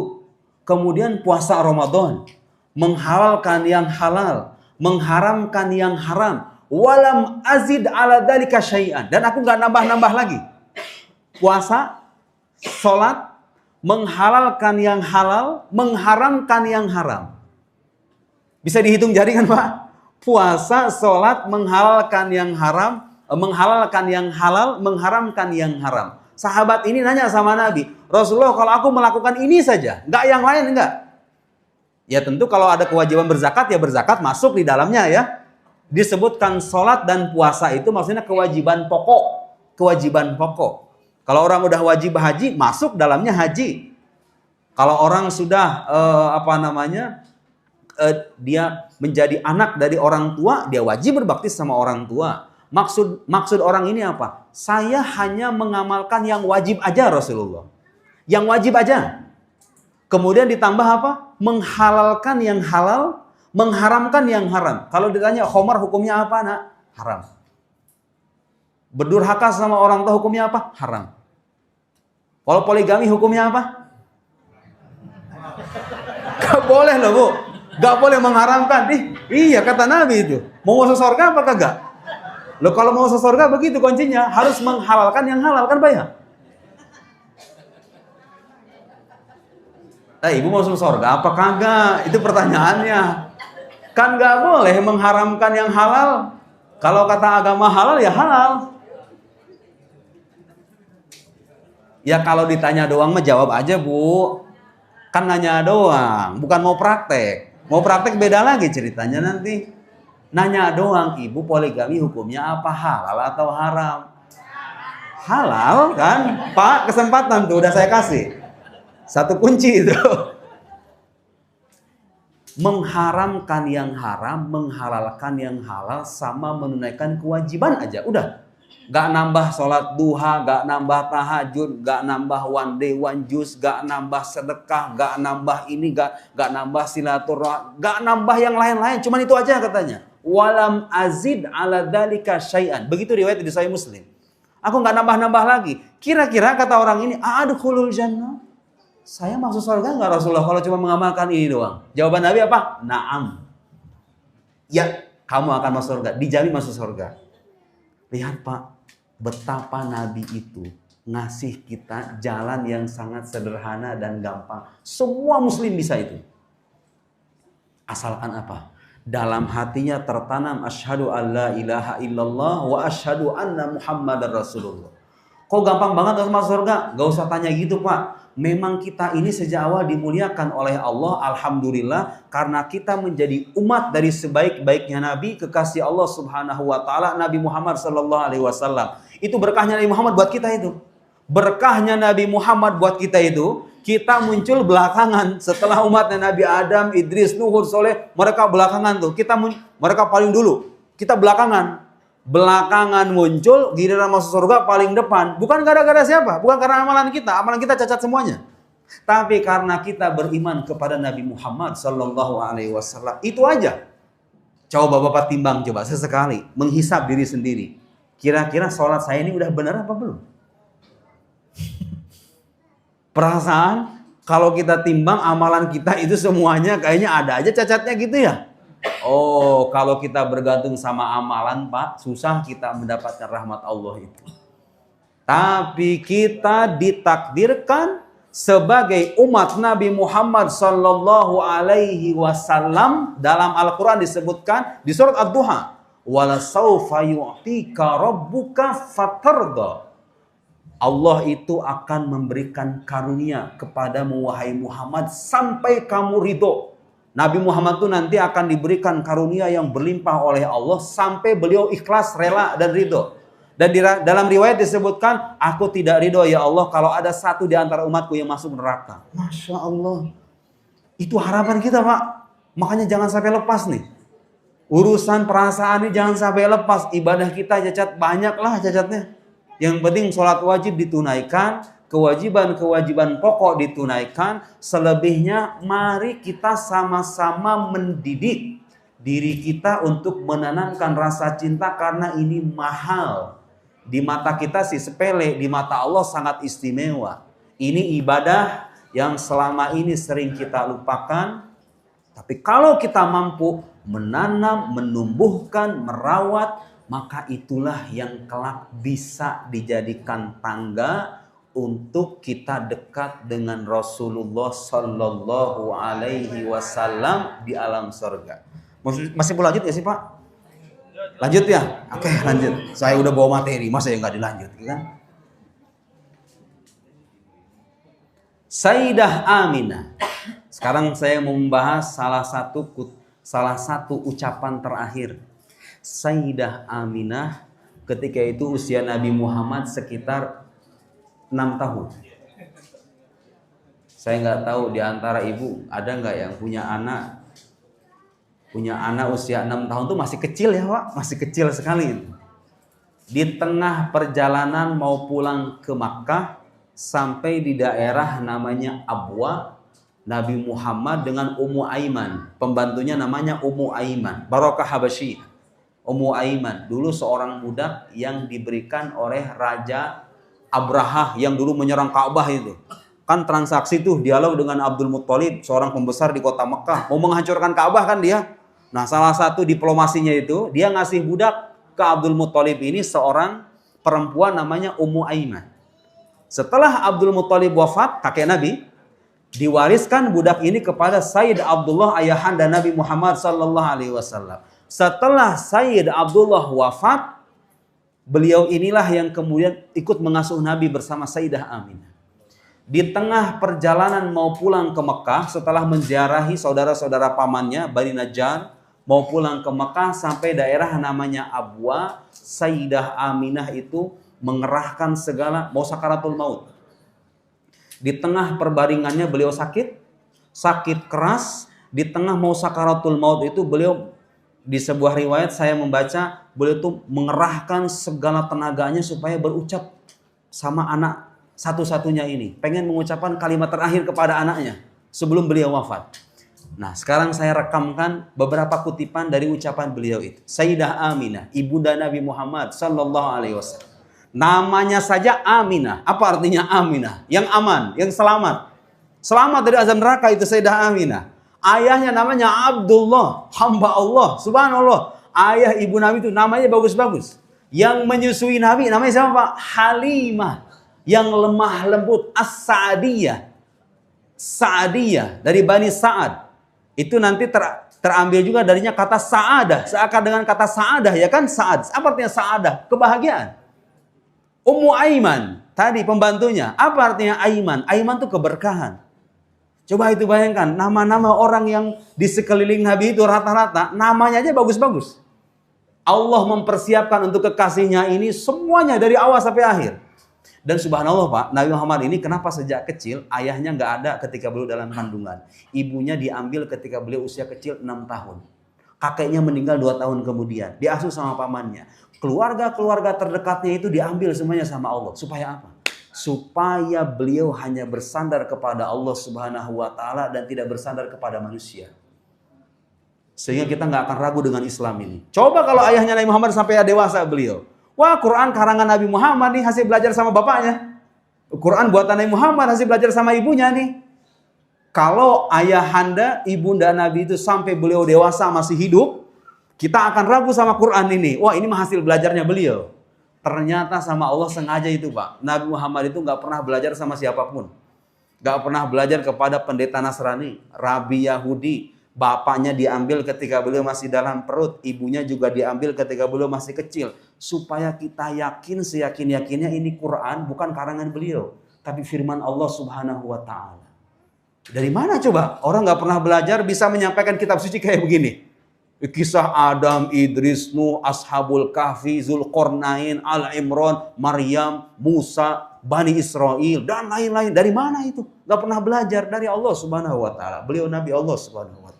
kemudian puasa Ramadan, menghalalkan yang halal, mengharamkan yang haram, walam azid ala dzalika syai'an, dan aku nggak nambah-nambah lagi. Puasa, sholat, menghalalkan yang halal, mengharamkan yang haram. Bisa dihitung jari kan Pak? Puasa, sholat, menghalalkan yang haram, menghalalkan yang halal, mengharamkan yang haram. Sahabat ini nanya sama Nabi, Rasulullah kalau aku melakukan ini saja, nggak yang lain enggak? Ya tentu kalau ada kewajiban berzakat ya berzakat masuk di dalamnya ya. Disebutkan sholat dan puasa itu maksudnya kewajiban pokok. Kewajiban pokok. Kalau orang udah wajib haji, masuk dalamnya haji. Kalau orang sudah dia menjadi anak dari orang tua, dia wajib berbakti sama orang tua. Maksud orang ini apa? Saya hanya mengamalkan yang wajib aja Rasulullah. Yang wajib aja. Kemudian ditambah apa? Menghalalkan yang halal, mengharamkan yang haram. Kalau ditanya khamar hukumnya apa nak? Haram. Berdurhaka sama orang tua hukumnya apa? Haram. Kalau poligami hukumnya apa? Gak boleh loh Bu. Gak boleh mengharamkan. Iya kata Nabi itu. Mau masuk surga apa kagak? Loh kalau mau masuk surga begitu kuncinya. Harus menghalalkan yang halal kan Pak ya? Ibu mau masuk surga apa kagak? Itu pertanyaannya. Kan gak boleh mengharamkan yang halal. Kalau kata agama halal ya halal. Ya kalau ditanya doang mah jawab aja Bu. Kan nanya doang, bukan mau praktek. Mau praktek beda lagi ceritanya nanti. Nanya doang, Ibu poligami hukumnya apa? Halal atau haram? Halal kan? Pak, kesempatan tuh udah saya kasih. Satu kunci itu. Mengharamkan yang haram, menghalalkan yang halal, sama menunaikan kewajiban aja. Udah. Gak nambah sholat duha, gak nambah tahajud, gak nambah one day one juice, gak nambah sedekah, gak nambah ini, gak nambah silaturahmi, gak nambah yang lain-lain. Cuman itu aja katanya. Walam azid ala dzalika syai'an. Begitu riwayat di Sahih Muslim. Aku gak nambah-nambah lagi. Kira-kira kata orang ini, adkhulul jannah. Saya masuk surga nggak Rasulullah kalau cuma mengamalkan ini doang? Jawaban Nabi apa? Naam. Ya, kamu akan masuk surga. Dijamin masuk surga. Lihat Pak, betapa Nabi itu ngasih kita jalan yang sangat sederhana dan gampang. Semua muslim bisa itu. Asalkan apa? Dalam hatinya tertanam asyhadu alla ilaha illallah wa asyhadu anna muhammadar rasulullah. Kok gampang banget harus masuk surga? Gak usah tanya gitu Pak. Memang kita ini sejak awal dimuliakan oleh Allah, alhamdulillah, karena kita menjadi umat dari sebaik-baiknya Nabi, kekasih Allah Subhanahu wa taala, Nabi Muhammad sallallahu alaihi wasallam. Itu berkahnya Nabi Muhammad buat kita itu. Berkahnya Nabi Muhammad buat kita itu, kita muncul belakangan setelah umatnya Nabi Adam, Idris, Nuh, Soleh, mereka belakangan tuh. Mereka paling dulu. Kita belakangan. Belakangan muncul, giliran masuk surga paling depan. Bukan gara-gara siapa? Bukan karena amalan kita cacat semuanya. Tapi karena kita beriman kepada Nabi Muhammad sallallahu alaihi wasallam. Itu aja. Coba Bapak timbang coba sesekali, menghisap diri sendiri. Kira-kira sholat saya ini udah benar apa belum? Perasaan kalau kita timbang amalan kita itu semuanya kayaknya ada aja cacatnya gitu ya. Oh, kalau kita bergantung sama amalan Pak, susah kita mendapatkan rahmat Allah itu. Tapi kita ditakdirkan sebagai umat Nabi Muhammad sallallahu alaihi wasallam. Dalam Al-Quran disebutkan di surat Ad-Duha, wala saufa yu'tika rabbuka fatarda. Allah itu akan memberikan karunia kepadamu wahai Muhammad sampai kamu ridho. Nabi Muhammad itu nanti akan diberikan karunia yang berlimpah oleh Allah sampai beliau ikhlas, rela, dan ridho. Dan dalam riwayat disebutkan, aku tidak ridho ya Allah kalau ada satu di antara umatku yang masuk neraka. Masya Allah. Itu harapan kita Pak. Makanya jangan sampai lepas nih. Urusan perasaan ini jangan sampai lepas. Ibadah kita cacat, banyaklah cacatnya. Yang penting sholat wajib ditunaikan, kewajiban-kewajiban pokok ditunaikan. Selebihnya mari kita sama-sama mendidik diri kita untuk menanamkan rasa cinta karena ini mahal. Di mata kita sih sepele, di mata Allah sangat istimewa. Ini ibadah yang selama ini sering kita lupakan. Tapi kalau kita mampu menanam, menumbuhkan, merawat, maka itulah yang kelak bisa dijadikan tangga untuk kita dekat dengan Rasulullah Sallallahu Alaihi Wasallam di alam surga. Masih mau lanjut ya sih Pak? Lanjut ya? Oke, lanjut. Saya udah bawa materi, masa ya nggak dilanjut, kan? Sayyidah Aminah. Sekarang saya mau membahas salah satu ucapan terakhir. Sayyidah Aminah ketika itu usia Nabi Muhammad sekitar 6 tahun. Saya nggak tahu di antara ibu ada nggak yang punya anak usia 6 tahun tuh masih kecil ya Pak, masih kecil sekali. Di tengah perjalanan mau pulang ke Makkah sampai di daerah namanya Abwa, Nabi Muhammad dengan Ummu Aiman, pembantunya namanya Ummu Aiman, Barokah Habasyi. Ummu Aiman dulu seorang budak yang diberikan oleh Raja Abrahah yang dulu menyerang Ka'bah itu. Kan transaksi tuh dialog dengan Abdul Muttalib, seorang pembesar di kota Mekah, mau menghancurkan Ka'bah kan dia. Nah, salah satu diplomasinya itu dia ngasih budak ke Abdul Muttalib ini seorang perempuan namanya Ummu Aiman. Setelah Abdul Muttalib wafat, kakek Nabi, diwariskan budak ini kepada Sayyid Abdullah ayahanda Nabi Muhammad sallallahu alaihi wasallam. Setelah Sayyid Abdullah wafat, beliau inilah yang kemudian ikut mengasuh Nabi bersama Sayyidah Aminah. Di tengah perjalanan mau pulang ke Mekah setelah menziarahi saudara-saudara pamannya Bani Najjar, mau pulang ke Mekah sampai daerah namanya Abwa, Sayyidah Aminah itu mengerahkan segala, mau sakaratul maut. Di tengah perbaringannya beliau sakit keras, Di tengah mau sakaratul maut itu beliau, di sebuah riwayat saya membaca, beliau itu mengerahkan segala tenaganya supaya berucap sama anak satu-satunya ini. Pengen mengucapkan kalimat terakhir kepada anaknya sebelum beliau wafat. Nah, sekarang saya rekamkan beberapa kutipan dari ucapan beliau itu. Sayyidah Aminah, ibunda Nabi Muhammad sallallahu alaihi wasallam. Namanya saja Aminah. Apa artinya Aminah? Yang aman, yang selamat. Selamat dari azab neraka itu Sayyidah Aminah. Ayahnya namanya Abdullah, hamba Allah, subhanallah. Ayah ibu Nabi itu namanya bagus-bagus. Yang menyusui Nabi namanya siapa Pak? Halimah. Yang lemah lembut, As-Sa'diyah. Sa'diyah dari Bani Sa'ad. Itu nanti terambil juga darinya kata Sa'adah. Seakan dengan kata Sa'adah, ya kan? Sa'ad. Apa artinya Sa'adah? Kebahagiaan. Ummu Aiman, tadi pembantunya. Apa artinya Aiman? Aiman itu keberkahan. Coba itu bayangkan, nama-nama orang yang di sekeliling Nabi itu rata-rata, namanya aja bagus-bagus. Allah mempersiapkan untuk kekasihnya ini semuanya dari awal sampai akhir. Dan subhanallah Pak, Nabi Muhammad ini kenapa sejak kecil ayahnya nggak ada ketika beliau dalam kandungan. Ibunya diambil ketika beliau usia kecil 6 tahun. Kakeknya meninggal 2 tahun kemudian. Diasuh sama pamannya. Keluarga-keluarga terdekatnya itu diambil semuanya sama Allah. Supaya apa? Supaya beliau hanya bersandar kepada Allah Subhanahu wa Ta'ala dan tidak bersandar kepada manusia. Sehingga kita nggak akan ragu dengan Islam ini. Coba kalau ayahnya Nabi Muhammad sampai dewasa beliau. Wah, Quran karangan Nabi Muhammad nih, hasil belajar sama bapaknya. Quran buatan Nabi Muhammad, hasil belajar sama ibunya nih. Kalau ayahanda, ibunda Nabi itu sampai beliau dewasa masih hidup, kita akan ragu sama Quran ini. Wah, ini mah hasil belajarnya beliau. Ternyata sama Allah sengaja itu Pak. Nabi Muhammad itu nggak pernah belajar sama siapapun. Nggak pernah belajar kepada pendeta Nasrani, Rabi Yahudi. Bapaknya diambil ketika beliau masih dalam perut. Ibunya juga diambil ketika beliau masih kecil. Supaya kita yakin seyakin-yakinnya ini Quran bukan karangan beliau. Tapi firman Allah Subhanahu wa Ta'ala. Dari mana coba? Orang nggak pernah belajar bisa menyampaikan kitab suci kayak begini. Kisah Adam, Idris, Nuh, Ashabul Kahfi, Zulqarnain, Al-Imran, Maryam, Musa, Bani Israel, dan lain-lain. Dari mana itu? Gak pernah belajar. Dari Allah Subhanahu wa Ta'ala. Beliau Nabi Allah Subhanahu wa Ta'ala.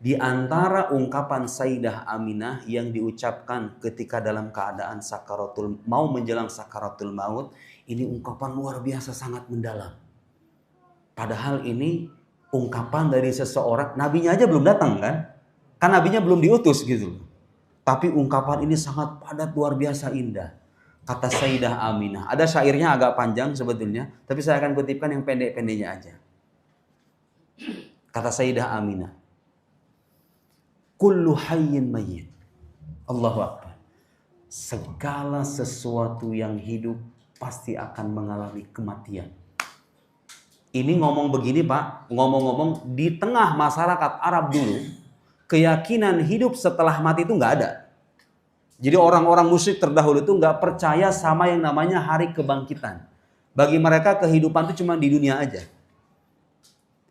Di antara ungkapan Sayyidah Aminah yang diucapkan ketika dalam keadaan sakaratul mau menjelang sakaratul maut, ini ungkapan luar biasa sangat mendalam. Padahal ini ungkapan dari seseorang, nabinya aja belum datang kan? Kan nabinya belum diutus gitu. Tapi ungkapan ini sangat padat, luar biasa indah. Kata Sayyidah Aminah. Ada syairnya agak panjang sebetulnya, tapi saya akan kutipkan yang pendek-pendeknya aja. Kata Sayyidah Aminah. Kullu hayyin mayyit. Allahu Akbar. Segala sesuatu yang hidup pasti akan mengalami kematian. Ini ngomong begini Pak, ngomong-ngomong di tengah masyarakat Arab dulu, keyakinan hidup setelah mati itu nggak ada. Jadi orang-orang musyrik terdahulu itu nggak percaya sama yang namanya hari kebangkitan. Bagi mereka kehidupan itu cuma di dunia aja.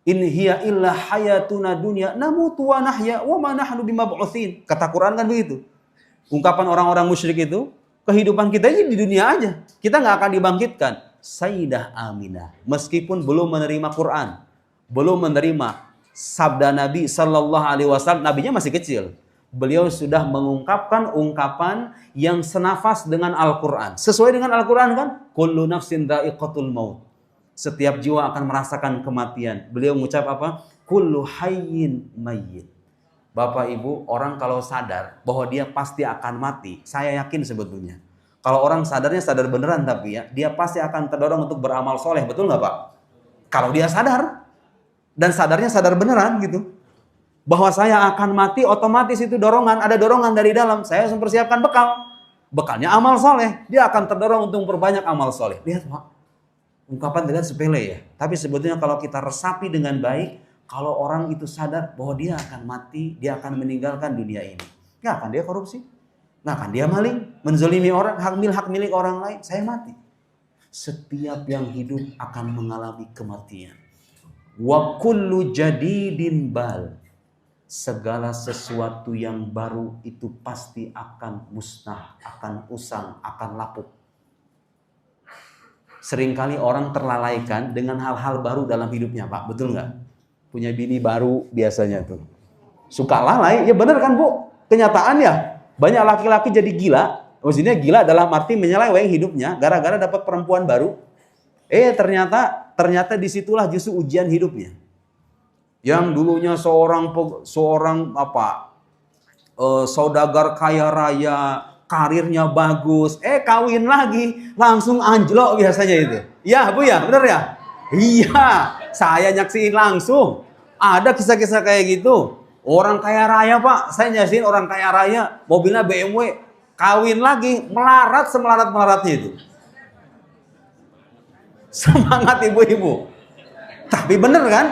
In hiya illa hayatuna dunya namutu wa nahya wa ma nahnu bimab'utsin. Kata Quran kan begitu. Ungkapan orang-orang musyrik itu, kehidupan kita ini di dunia aja. Kita nggak akan dibangkitkan. Sayyidah Aminah meskipun belum menerima Quran, belum menerima sabda Nabi sallallahu alaihi wasallam, nabinya masih kecil. Beliau sudah mengungkapkan ungkapan yang senafas dengan Al-Qur'an. Sesuai dengan Al-Qur'an kan? Kullu nafsin dha'iqatul maut. Setiap jiwa akan merasakan kematian. Beliau mengucap apa? Kullu hayyin mayyit. Bapak Ibu, orang kalau sadar bahwa dia pasti akan mati, saya yakin sebetulnya. Kalau orang sadarnya sadar beneran tapi ya, dia pasti akan terdorong untuk beramal soleh. Betul nggak Pak? Kalau dia sadar. Dan sadarnya sadar beneran gitu. Bahwa saya akan mati, otomatis itu dorongan. Ada dorongan dari dalam. Saya harus mempersiapkan bekal. Bekalnya amal soleh. Dia akan terdorong untuk memperbanyak amal soleh. Lihat Pak. Ungkapan terlihat sepele ya. Tapi sebetulnya kalau kita resapi dengan baik, kalau orang itu sadar bahwa dia akan mati, dia akan meninggalkan dunia ini. Nggak akan dia korupsi. Nggak akan dia maling, menzolimi orang, hak milik orang lain. Saya mati. Setiap yang hidup akan mengalami kematian. Wa kullu jadidin bal. Segala sesuatu yang baru itu pasti akan musnah, akan usang, akan lapuk. Seringkali orang terlalaikan dengan hal-hal baru dalam hidupnya Pak, betul nggak? punya bini baru biasanya tuh. Suka lalai, ya bener kan Bu? Kenyataan ya, banyak laki-laki jadi gila. Maksudnya gila dalam arti menyeleweng hidupnya gara-gara dapat perempuan baru. Ternyata disitulah justru ujian hidupnya. Yang dulunya seorang saudagar kaya raya, karirnya bagus, kawin lagi, langsung anjlok biasanya itu. Ya Bu ya, bener ya? Iya, saya nyaksiin langsung. Ada kisah-kisah kayak gitu. Orang kaya raya Pak, saya nyaksiin orang kaya raya, mobilnya BMW, kawin lagi, melarat semelarat-melaratnya itu. Semangat ibu-ibu. Tapi bener kan?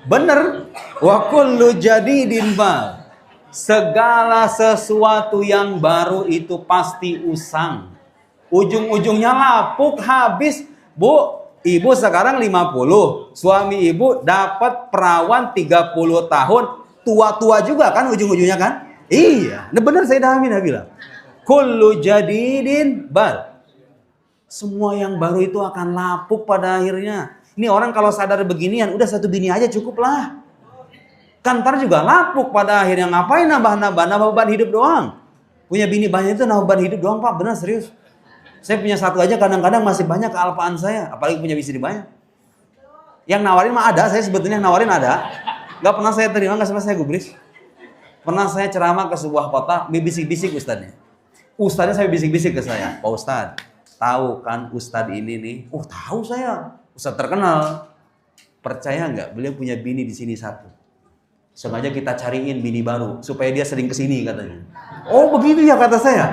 Bener. Wa kullu jadidin bal. Segala sesuatu yang baru itu pasti usang. Ujung-ujungnya lapuk, habis. Bu, ibu sekarang 50. Suami ibu dapat perawan 30 tahun. Tua-tua juga kan ujung-ujungnya kan? Iya. Nah bener Sayyidah Aminah bilang. Kullu jadidin bal. Semua yang baru itu akan lapuk pada akhirnya. Ini orang kalau sadar beginian, udah satu bini aja cukup lah. Kan ntar juga lapuk pada akhirnya. Ngapain nambah beban hidup doang. Punya bini banyak itu nambah beban hidup doang Pak, benar serius. Saya punya satu aja kadang-kadang masih banyak kealpaan saya. Apalagi punya istri banyak. Yang nawarin mah ada, saya sebetulnya nawarin ada. Gak pernah saya terima, gak sama saya gubris. Pernah saya ceramah ke sebuah kota, bisik-bisik ustadznya. Ustadznya saya bisik-bisik ke saya. Pak Ustadz, tahu kan Ustadz ini nih? Oh tahu saya, Ustadz terkenal. Percaya nggak? Beliau punya bini di sini satu. Sengaja kita cariin bini baru supaya dia sering kesini katanya. Oh begitu ya kata saya.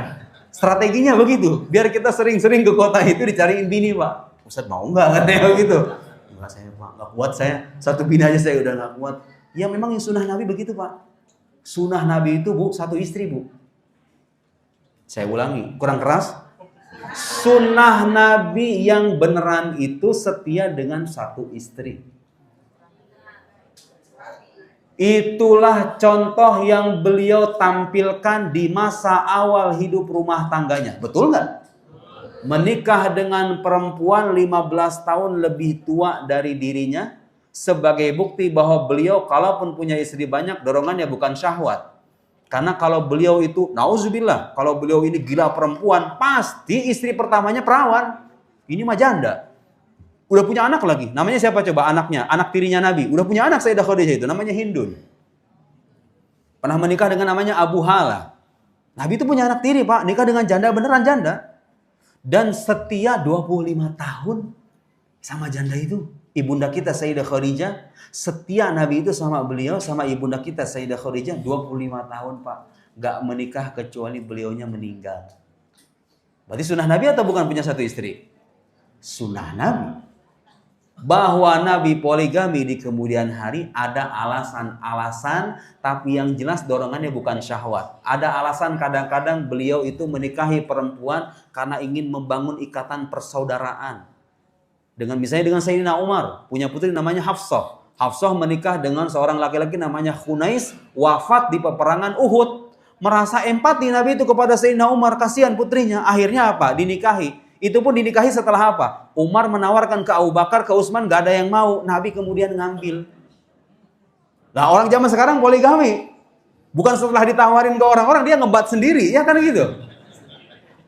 Strateginya begitu. Biar kita sering-sering ke kota itu dicariin bini Pak. Ustadz mau nggak katanya begitu? Enggak saya Pak, nggak kuat saya. Satu bini aja saya udah nggak kuat. Ya memang yang sunnah Nabi begitu Pak. Sunnah Nabi itu Bu, satu istri Bu. Saya ulangi, kurang keras. Sunnah Nabi yang beneran itu setia dengan satu istri. Itulah contoh yang beliau tampilkan di masa awal hidup rumah tangganya. Betul nggak? Menikah dengan perempuan 15 tahun lebih tua dari dirinya. Sebagai bukti bahwa beliau kalaupun punya istri banyak, dorongannya bukan syahwat. Karena kalau beliau itu, nauzubillah, kalau beliau ini gila perempuan, pasti istri pertamanya perawan. Ini mah janda. Udah punya anak lagi. Namanya siapa coba anaknya? Anak tirinya Nabi. Udah punya anak Sayyidah Khadijah itu. Namanya Hindun. Pernah menikah dengan namanya Abu Hala. Nabi itu punya anak tiri Pak. Nikah dengan janda, beneran janda. Dan setia 25 tahun sama janda itu. Ibunda kita Sayyidah Khadijah. Setia Nabi itu sama beliau, sama ibunda kita Sayyidah Khadijah 25 tahun Pak. Gak menikah kecuali beliaunya meninggal. Berarti sunnah Nabi atau bukan punya satu istri? Sunnah Nabi. Bahwa Nabi poligami di kemudian hari ada alasan-alasan, tapi yang jelas dorongannya bukan syahwat. Ada alasan kadang-kadang beliau itu menikahi perempuan karena ingin membangun ikatan persaudaraan. Misalnya dengan Sayyidina Umar, punya putri namanya Hafsah. Hafsah menikah dengan seorang laki-laki namanya Khunais, wafat di peperangan Uhud. Merasa empati Nabi itu kepada Sayyidina Umar, kasihan putrinya. Akhirnya apa? Dinikahi. Itu pun dinikahi setelah apa? Umar menawarkan ke Abu Bakar, ke Utsman, gak ada yang mau. Nabi kemudian ngambil. Nah orang zaman sekarang poligami. Bukan setelah ditawarin ke orang-orang, dia ngebat sendiri. Ya kan gitu.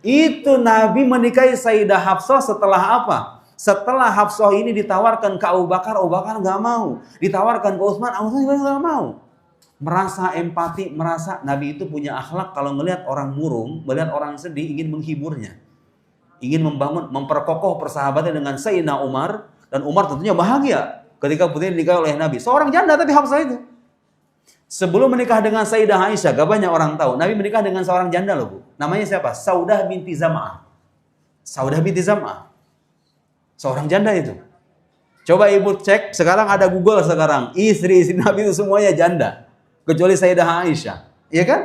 Itu Nabi menikahi Sayyidah Hafsah setelah apa? Setelah Hafsah ini ditawarkan ke Abu Bakar gak mau. Ditawarkan ke Utsman juga gak mau. Merasa empati, merasa Nabi itu punya akhlak kalau melihat orang murung, melihat orang sedih, ingin menghiburnya. Ingin memperkokoh persahabatan dengan Sayyidina Umar. Dan Umar tentunya bahagia ketika putrinya dinikahi oleh Nabi. Seorang janda tapi Hafsah itu. Sebelum menikah dengan Sayyidah Aisyah, gak banyak orang tahu. Nabi menikah dengan seorang janda loh Bu. Namanya siapa? Saudah binti Zam'ah. Saudah binti Zam'ah. Seorang janda itu. Coba ibu cek, sekarang ada Google sekarang. Istri-istri Nabi itu semuanya janda. Kecuali Sayyidah Aisyah. Iya kan?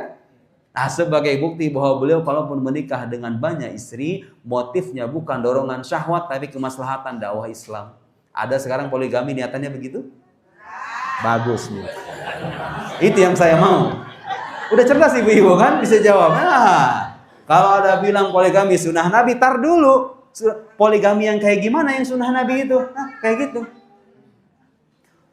Nah sebagai bukti bahwa beliau kalaupun menikah dengan banyak istri, motifnya bukan dorongan syahwat, tapi kemaslahatan dakwah Islam. Ada sekarang poligami niatannya begitu? Bagus nih. Itu yang saya mau. Udah cerdas ibu-ibu kan? Bisa jawab. Nah, kalau ada bilang poligami sunnah Nabi, tar dulu. Poligami yang kayak gimana yang sunnah Nabi itu? Nah, kayak gitu.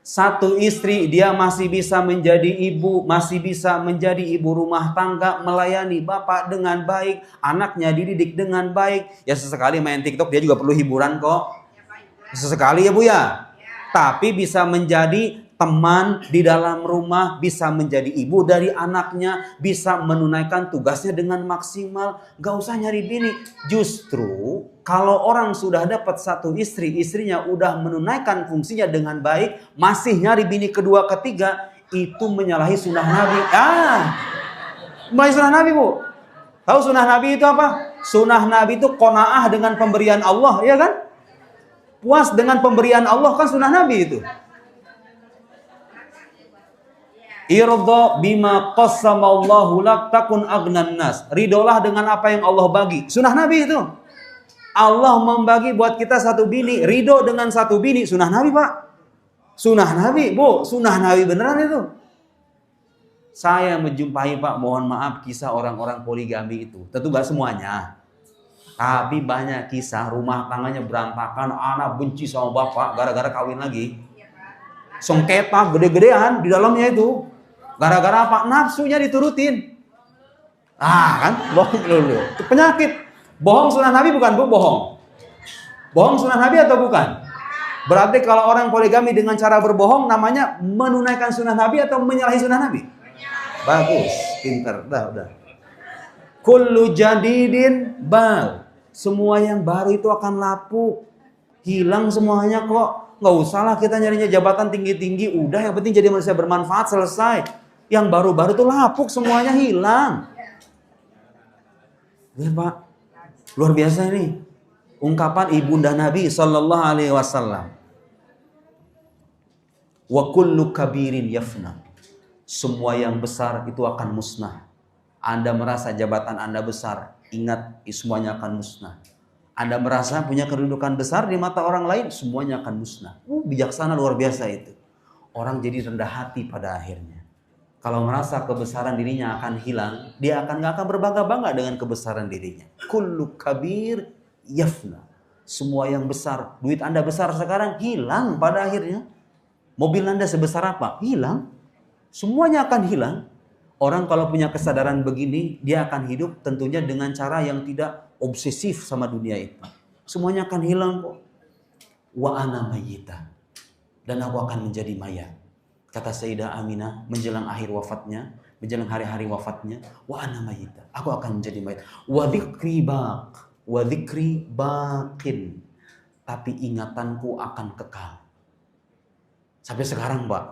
Satu istri dia masih bisa menjadi ibu, masih bisa menjadi ibu rumah tangga, melayani bapak dengan baik, anaknya dididik dengan baik. Ya sesekali main TikTok dia juga perlu hiburan kok. Sesekali ya Bu ya. Tapi bisa menjadi teman di dalam rumah, bisa menjadi ibu dari anaknya, bisa menunaikan tugasnya dengan maksimal. Gak usah nyari bini. Justru kalau orang sudah dapat satu istri, istrinya udah menunaikan fungsinya dengan baik, masih nyari bini kedua, ketiga, itu menyalahi sunnah Nabi. Menyalahi sunnah Nabi Bu. Tahu sunnah Nabi itu apa? Sunnah Nabi itu qanaah dengan pemberian Allah, ya kan? Puas dengan pemberian Allah kan sunnah Nabi itu. Irda bima qassamallahu lak takun agnan nas. Ridolah dengan apa yang Allah bagi. Sunnah Nabi itu. Allah membagi buat kita satu bini. Ridho dengan satu bini. Sunnah Nabi Pak. Sunnah Nabi Bu. Sunnah Nabi beneran itu. Saya menjumpai Pak, mohon maaf, kisah orang-orang poligami itu. Tentu gak semuanya. Tapi banyak kisah rumah tangganya berantakan. Anak benci sama bapak gara-gara kawin lagi. Sengketa gede-gedean di dalamnya itu. Gara-gara apa? Nafsunya diturutin. Kan? Bohong dulu. Itu penyakit. Bohong sunnah Nabi bukan Bu? Bohong. Bohong sunnah Nabi atau bukan? Berarti kalau orang poligami dengan cara berbohong namanya menunaikan sunnah Nabi atau menyalahi sunnah Nabi? Bagus. Pinter. Udah. Kullu jadidin bal. Semua yang baru itu akan lapuk. Hilang semuanya kok. Nggak usahlah kita nyarinya jabatan tinggi-tinggi. Udah yang penting jadi manusia bermanfaat, selesai. Yang baru-baru itu lapuk, semuanya hilang. Lihat Pak, luar biasa ini. Ungkapan ibunda Nabi Sallallahu Alaihi Wasallam. Wa kullu kabirin yafna. Semua yang besar itu akan musnah. Anda merasa jabatan Anda besar, ingat semuanya akan musnah. Anda merasa punya kedudukan besar di mata orang lain, semuanya akan musnah. Bijaksana luar biasa itu. Orang jadi rendah hati pada akhirnya. Kalau merasa kebesaran dirinya akan hilang, dia gak akan berbangga-bangga dengan kebesaran dirinya. Kullu kabir yafna. Semua yang besar, duit Anda besar sekarang, hilang pada akhirnya. Mobil Anda sebesar apa? Hilang. Semuanya akan hilang. Orang kalau punya kesadaran begini, dia akan hidup tentunya dengan cara yang tidak obsesif sama dunia itu. Semuanya akan hilang kok. Wa ana mayyita. Dan aku akan menjadi mayat. Kata Sayyidah Aminah menjelang akhir wafatnya, menjelang hari-hari wafatnya, wa ana mayyita. Aku akan menjadi mayat. Wa dzikri baqin. Tapi ingatanku akan kekal. Sampai sekarang, Pak,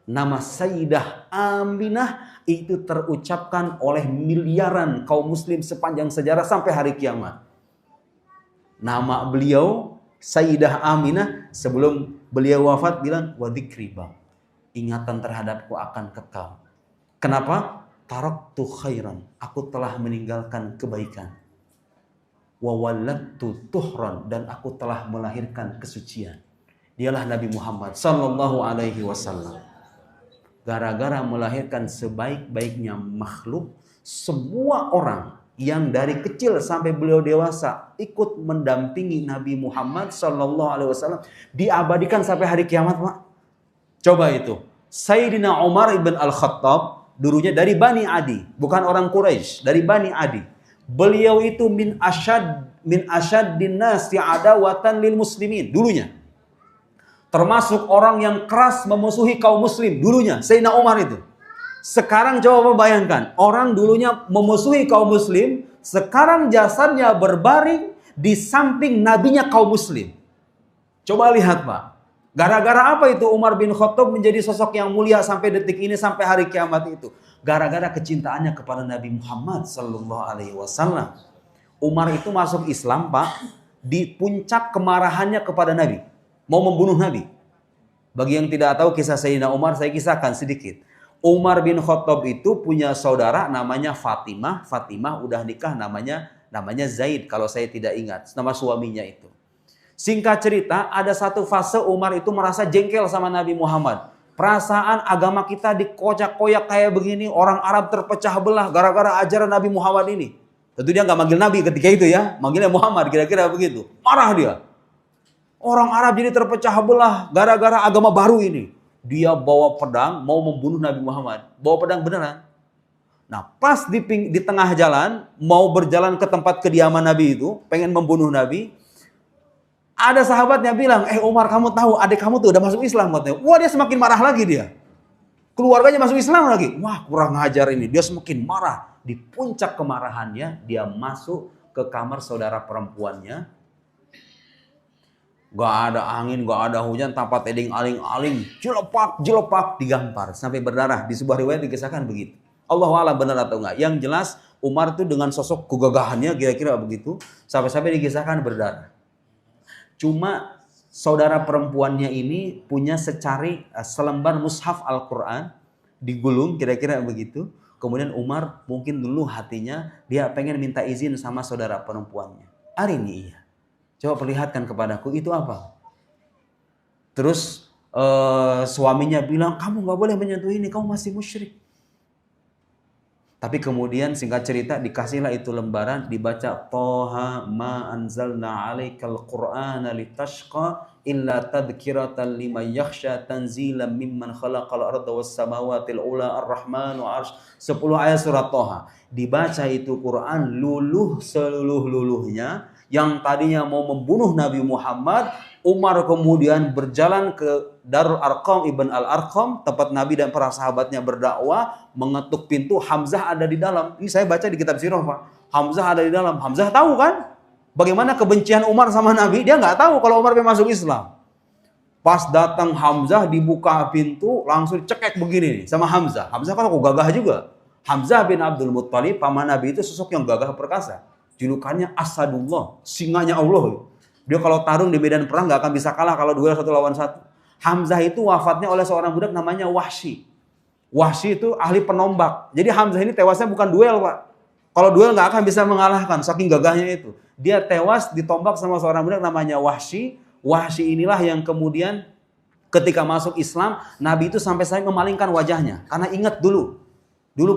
nama Sayyidah Aminah itu terucapkan oleh miliaran kaum muslim sepanjang sejarah sampai hari kiamat. Nama beliau Sayyidah Aminah sebelum beliau wafat bilang wa dzikri baq. Ingatan terhadapku akan kekal. Kenapa? Taraktu khairan. Aku telah meninggalkan kebaikan. Wa waladtu tuhran. Dan aku telah melahirkan kesucian. Dialah Nabi Muhammad Sallallahu Alaihi Wasallam. Gara-gara melahirkan sebaik-baiknya makhluk, semua orang yang dari kecil sampai beliau dewasa ikut mendampingi Nabi Muhammad Sallallahu Alaihi Wasallam diabadikan sampai hari kiamat, Pak. Coba itu. Sayyidina Umar ibn Al-Khattab dulunya dari Bani Adi, bukan orang Quraisy, dari Bani Adi. Beliau itu min asyaddin nasi adawatan lil muslimin dulunya. Termasuk orang yang keras memusuhi kaum muslim dulunya, Sayyidina Umar itu. Sekarang coba bayangkan, orang dulunya memusuhi kaum muslim, sekarang jasadnya berbaring di samping nabinya kaum muslim. Coba lihat, Pak. Gara-gara apa itu Umar bin Khattab menjadi sosok yang mulia sampai detik ini, sampai hari kiamat itu? Gara-gara kecintaannya kepada Nabi Muhammad Sallallahu Alaihi Wasallam. Umar itu masuk Islam, Pak, di puncak kemarahannya kepada Nabi. Mau membunuh Nabi. Bagi yang tidak tahu kisah Sayyidina Umar, saya kisahkan sedikit. Umar bin Khattab itu punya saudara namanya Fatimah. Fatimah udah nikah, namanya Zaid kalau saya tidak ingat. Nama suaminya itu. Singkat cerita, ada satu fase Umar itu merasa jengkel sama Nabi Muhammad. Perasaan agama kita dikocak-koyak kayak begini, orang Arab terpecah belah gara-gara ajaran Nabi Muhammad ini. Tentu dia nggak manggil Nabi ketika itu ya, manggilnya Muhammad, kira-kira begitu. Marah dia. Orang Arab jadi terpecah belah gara-gara agama baru ini. dia bawa pedang mau membunuh Nabi Muhammad. Bawa pedang beneran. Nah, pas di tengah jalan, mau berjalan ke tempat kediaman Nabi itu, pengen membunuh Nabi, ada sahabatnya bilang, Umar, kamu tahu adik kamu tuh udah masuk Islam katanya. Wah, dia semakin marah lagi dia. Keluarganya masuk Islam lagi. Wah, kurang ajar ini. Dia semakin marah. Di puncak kemarahannya, dia masuk ke kamar saudara perempuannya. Gak ada angin, gak ada hujan, tanpa teding aling-aling, jelepak, digampar sampai berdarah. Di sebuah riwayat dikisahkan begitu. Allahu a'lam benar atau enggak. Yang jelas Umar itu dengan sosok kegagahannya kira-kira begitu, sampai-sampai dikisahkan berdarah. Cuma saudara perempuannya ini punya secari selembar mushaf Al-Quran digulung kira-kira begitu. Kemudian Umar mungkin dulu hatinya dia pengen minta izin sama saudara perempuannya. Hari ini iya. Coba perlihatkan kepadaku itu apa. Terus suaminya bilang, kamu gak boleh menyentuh ini, kamu masih musyrik. Tapi kemudian singkat cerita dikasihlah itu lembaran, dibaca Toha ma anzalna alaikal qur'ana litashqa illa tadhkiratan liman yakhsha tanzilan mimman khalaqal arda was samawati ula ar-rahmanu arsh. 10 ayat surat Toha. Dibaca itu Quran luluh seluruh-luluhnya. Yang tadinya mau membunuh Nabi Muhammad, Umar kemudian berjalan ke Darul Arqam Ibn Al-Arqam, tempat Nabi dan para sahabatnya berdakwah, mengetuk pintu, Hamzah ada di dalam. Ini saya baca di kitab sirah, Pak. Hamzah ada di dalam. Hamzah tahu kan bagaimana kebencian Umar sama Nabi? Dia nggak tahu kalau Umar masuk Islam. Pas datang Hamzah, dibuka pintu, langsung cekek begini nih sama Hamzah. Hamzah kan kok gagah juga. Hamzah bin Abdul Muttalib, paman Nabi itu sosok yang gagah perkasa. Julukannya Asadullah, singanya Allah. Dia kalau tarung di medan perang nggak akan bisa kalah kalau duel 1 lawan 1. Hamzah itu wafatnya oleh seorang budak namanya Wahsy. Wahsy itu ahli penombak. Jadi Hamzah ini tewasnya bukan duel, Pak. Kalau duel nggak akan bisa mengalahkan, saking gagahnya itu. Dia tewas ditombak sama seorang budak namanya Wahsy. Wahsy inilah yang kemudian ketika masuk Islam, Nabi itu sampai memalingkan wajahnya. Karena ingat dulu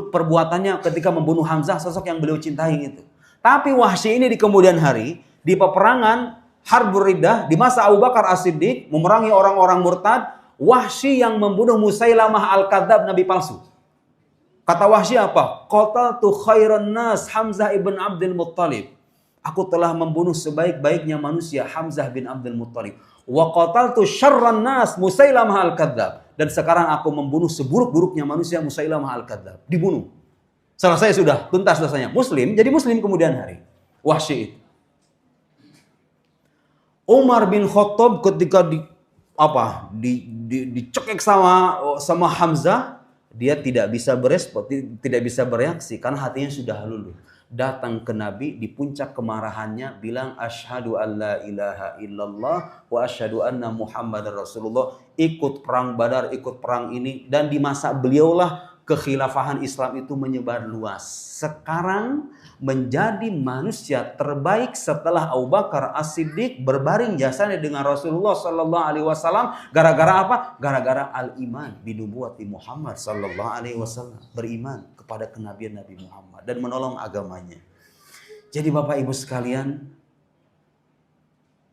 perbuatannya ketika membunuh Hamzah, sosok yang beliau cintai itu. Tapi Wahsy ini di kemudian hari, di peperangan Harbur Riddah, di masa Abu Bakar As-Siddiq, memerangi orang-orang murtad, Wahsy yang membunuh Musailamah Al-Kadzab, nabi palsu. Kata Wahsy apa? Qataltu khairan nas Hamzah ibn Abdul Muttalib. Aku telah membunuh sebaik-baiknya manusia Hamzah bin Abdul Muttalib. Wa qataltu syarran nas Musailamah Al-Kadzab. Dan sekarang aku membunuh seburuk-buruknya manusia Musailamah Al-Kadzab. Dibunuh. Selesai sudah, tuntas dosanya. Muslim, jadi Muslim kemudian hari. Wahsy itu. Umar bin Khattab ketika dicekik sama Hamzah, dia tidak bisa berespon, tidak bisa bereaksi karena hatinya sudah luluh. Datang ke Nabi di puncak kemarahannya bilang asyhadu alla ilaha illallah wa asyhadu anna Muhammadar Rasulullah. Ikut perang Badar, ikut perang ini, dan di masa beliaulah kekhilafahan Islam itu menyebar luas. Sekarang menjadi manusia terbaik setelah Abu Bakar As-Siddiq berbaring jasanya dengan Rasulullah sallallahu alaihi wasallam. Gara-gara apa? Gara-gara al-iman binubuwati Muhammad sallallahu alaihi wasallam. Beriman kepada kenabian Nabi Muhammad dan menolong agamanya. Jadi Bapak Ibu sekalian,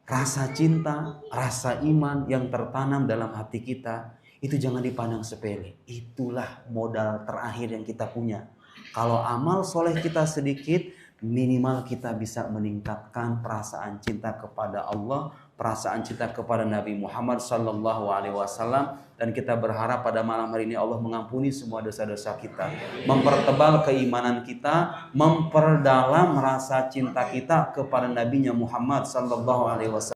rasa cinta, rasa iman yang tertanam dalam hati kita itu jangan dipandang sepele. Itulah modal terakhir yang kita punya. Kalau amal soleh kita sedikit, minimal kita bisa meningkatkan perasaan cinta kepada Allah, perasaan cinta kepada Nabi Muhammad sallallahu alaihi wasallam, dan kita berharap pada malam hari ini Allah mengampuni semua dosa-dosa kita, mempertebal keimanan kita, memperdalam rasa cinta kita kepada Nabi Muhammad sallallahu alaihi wasallam.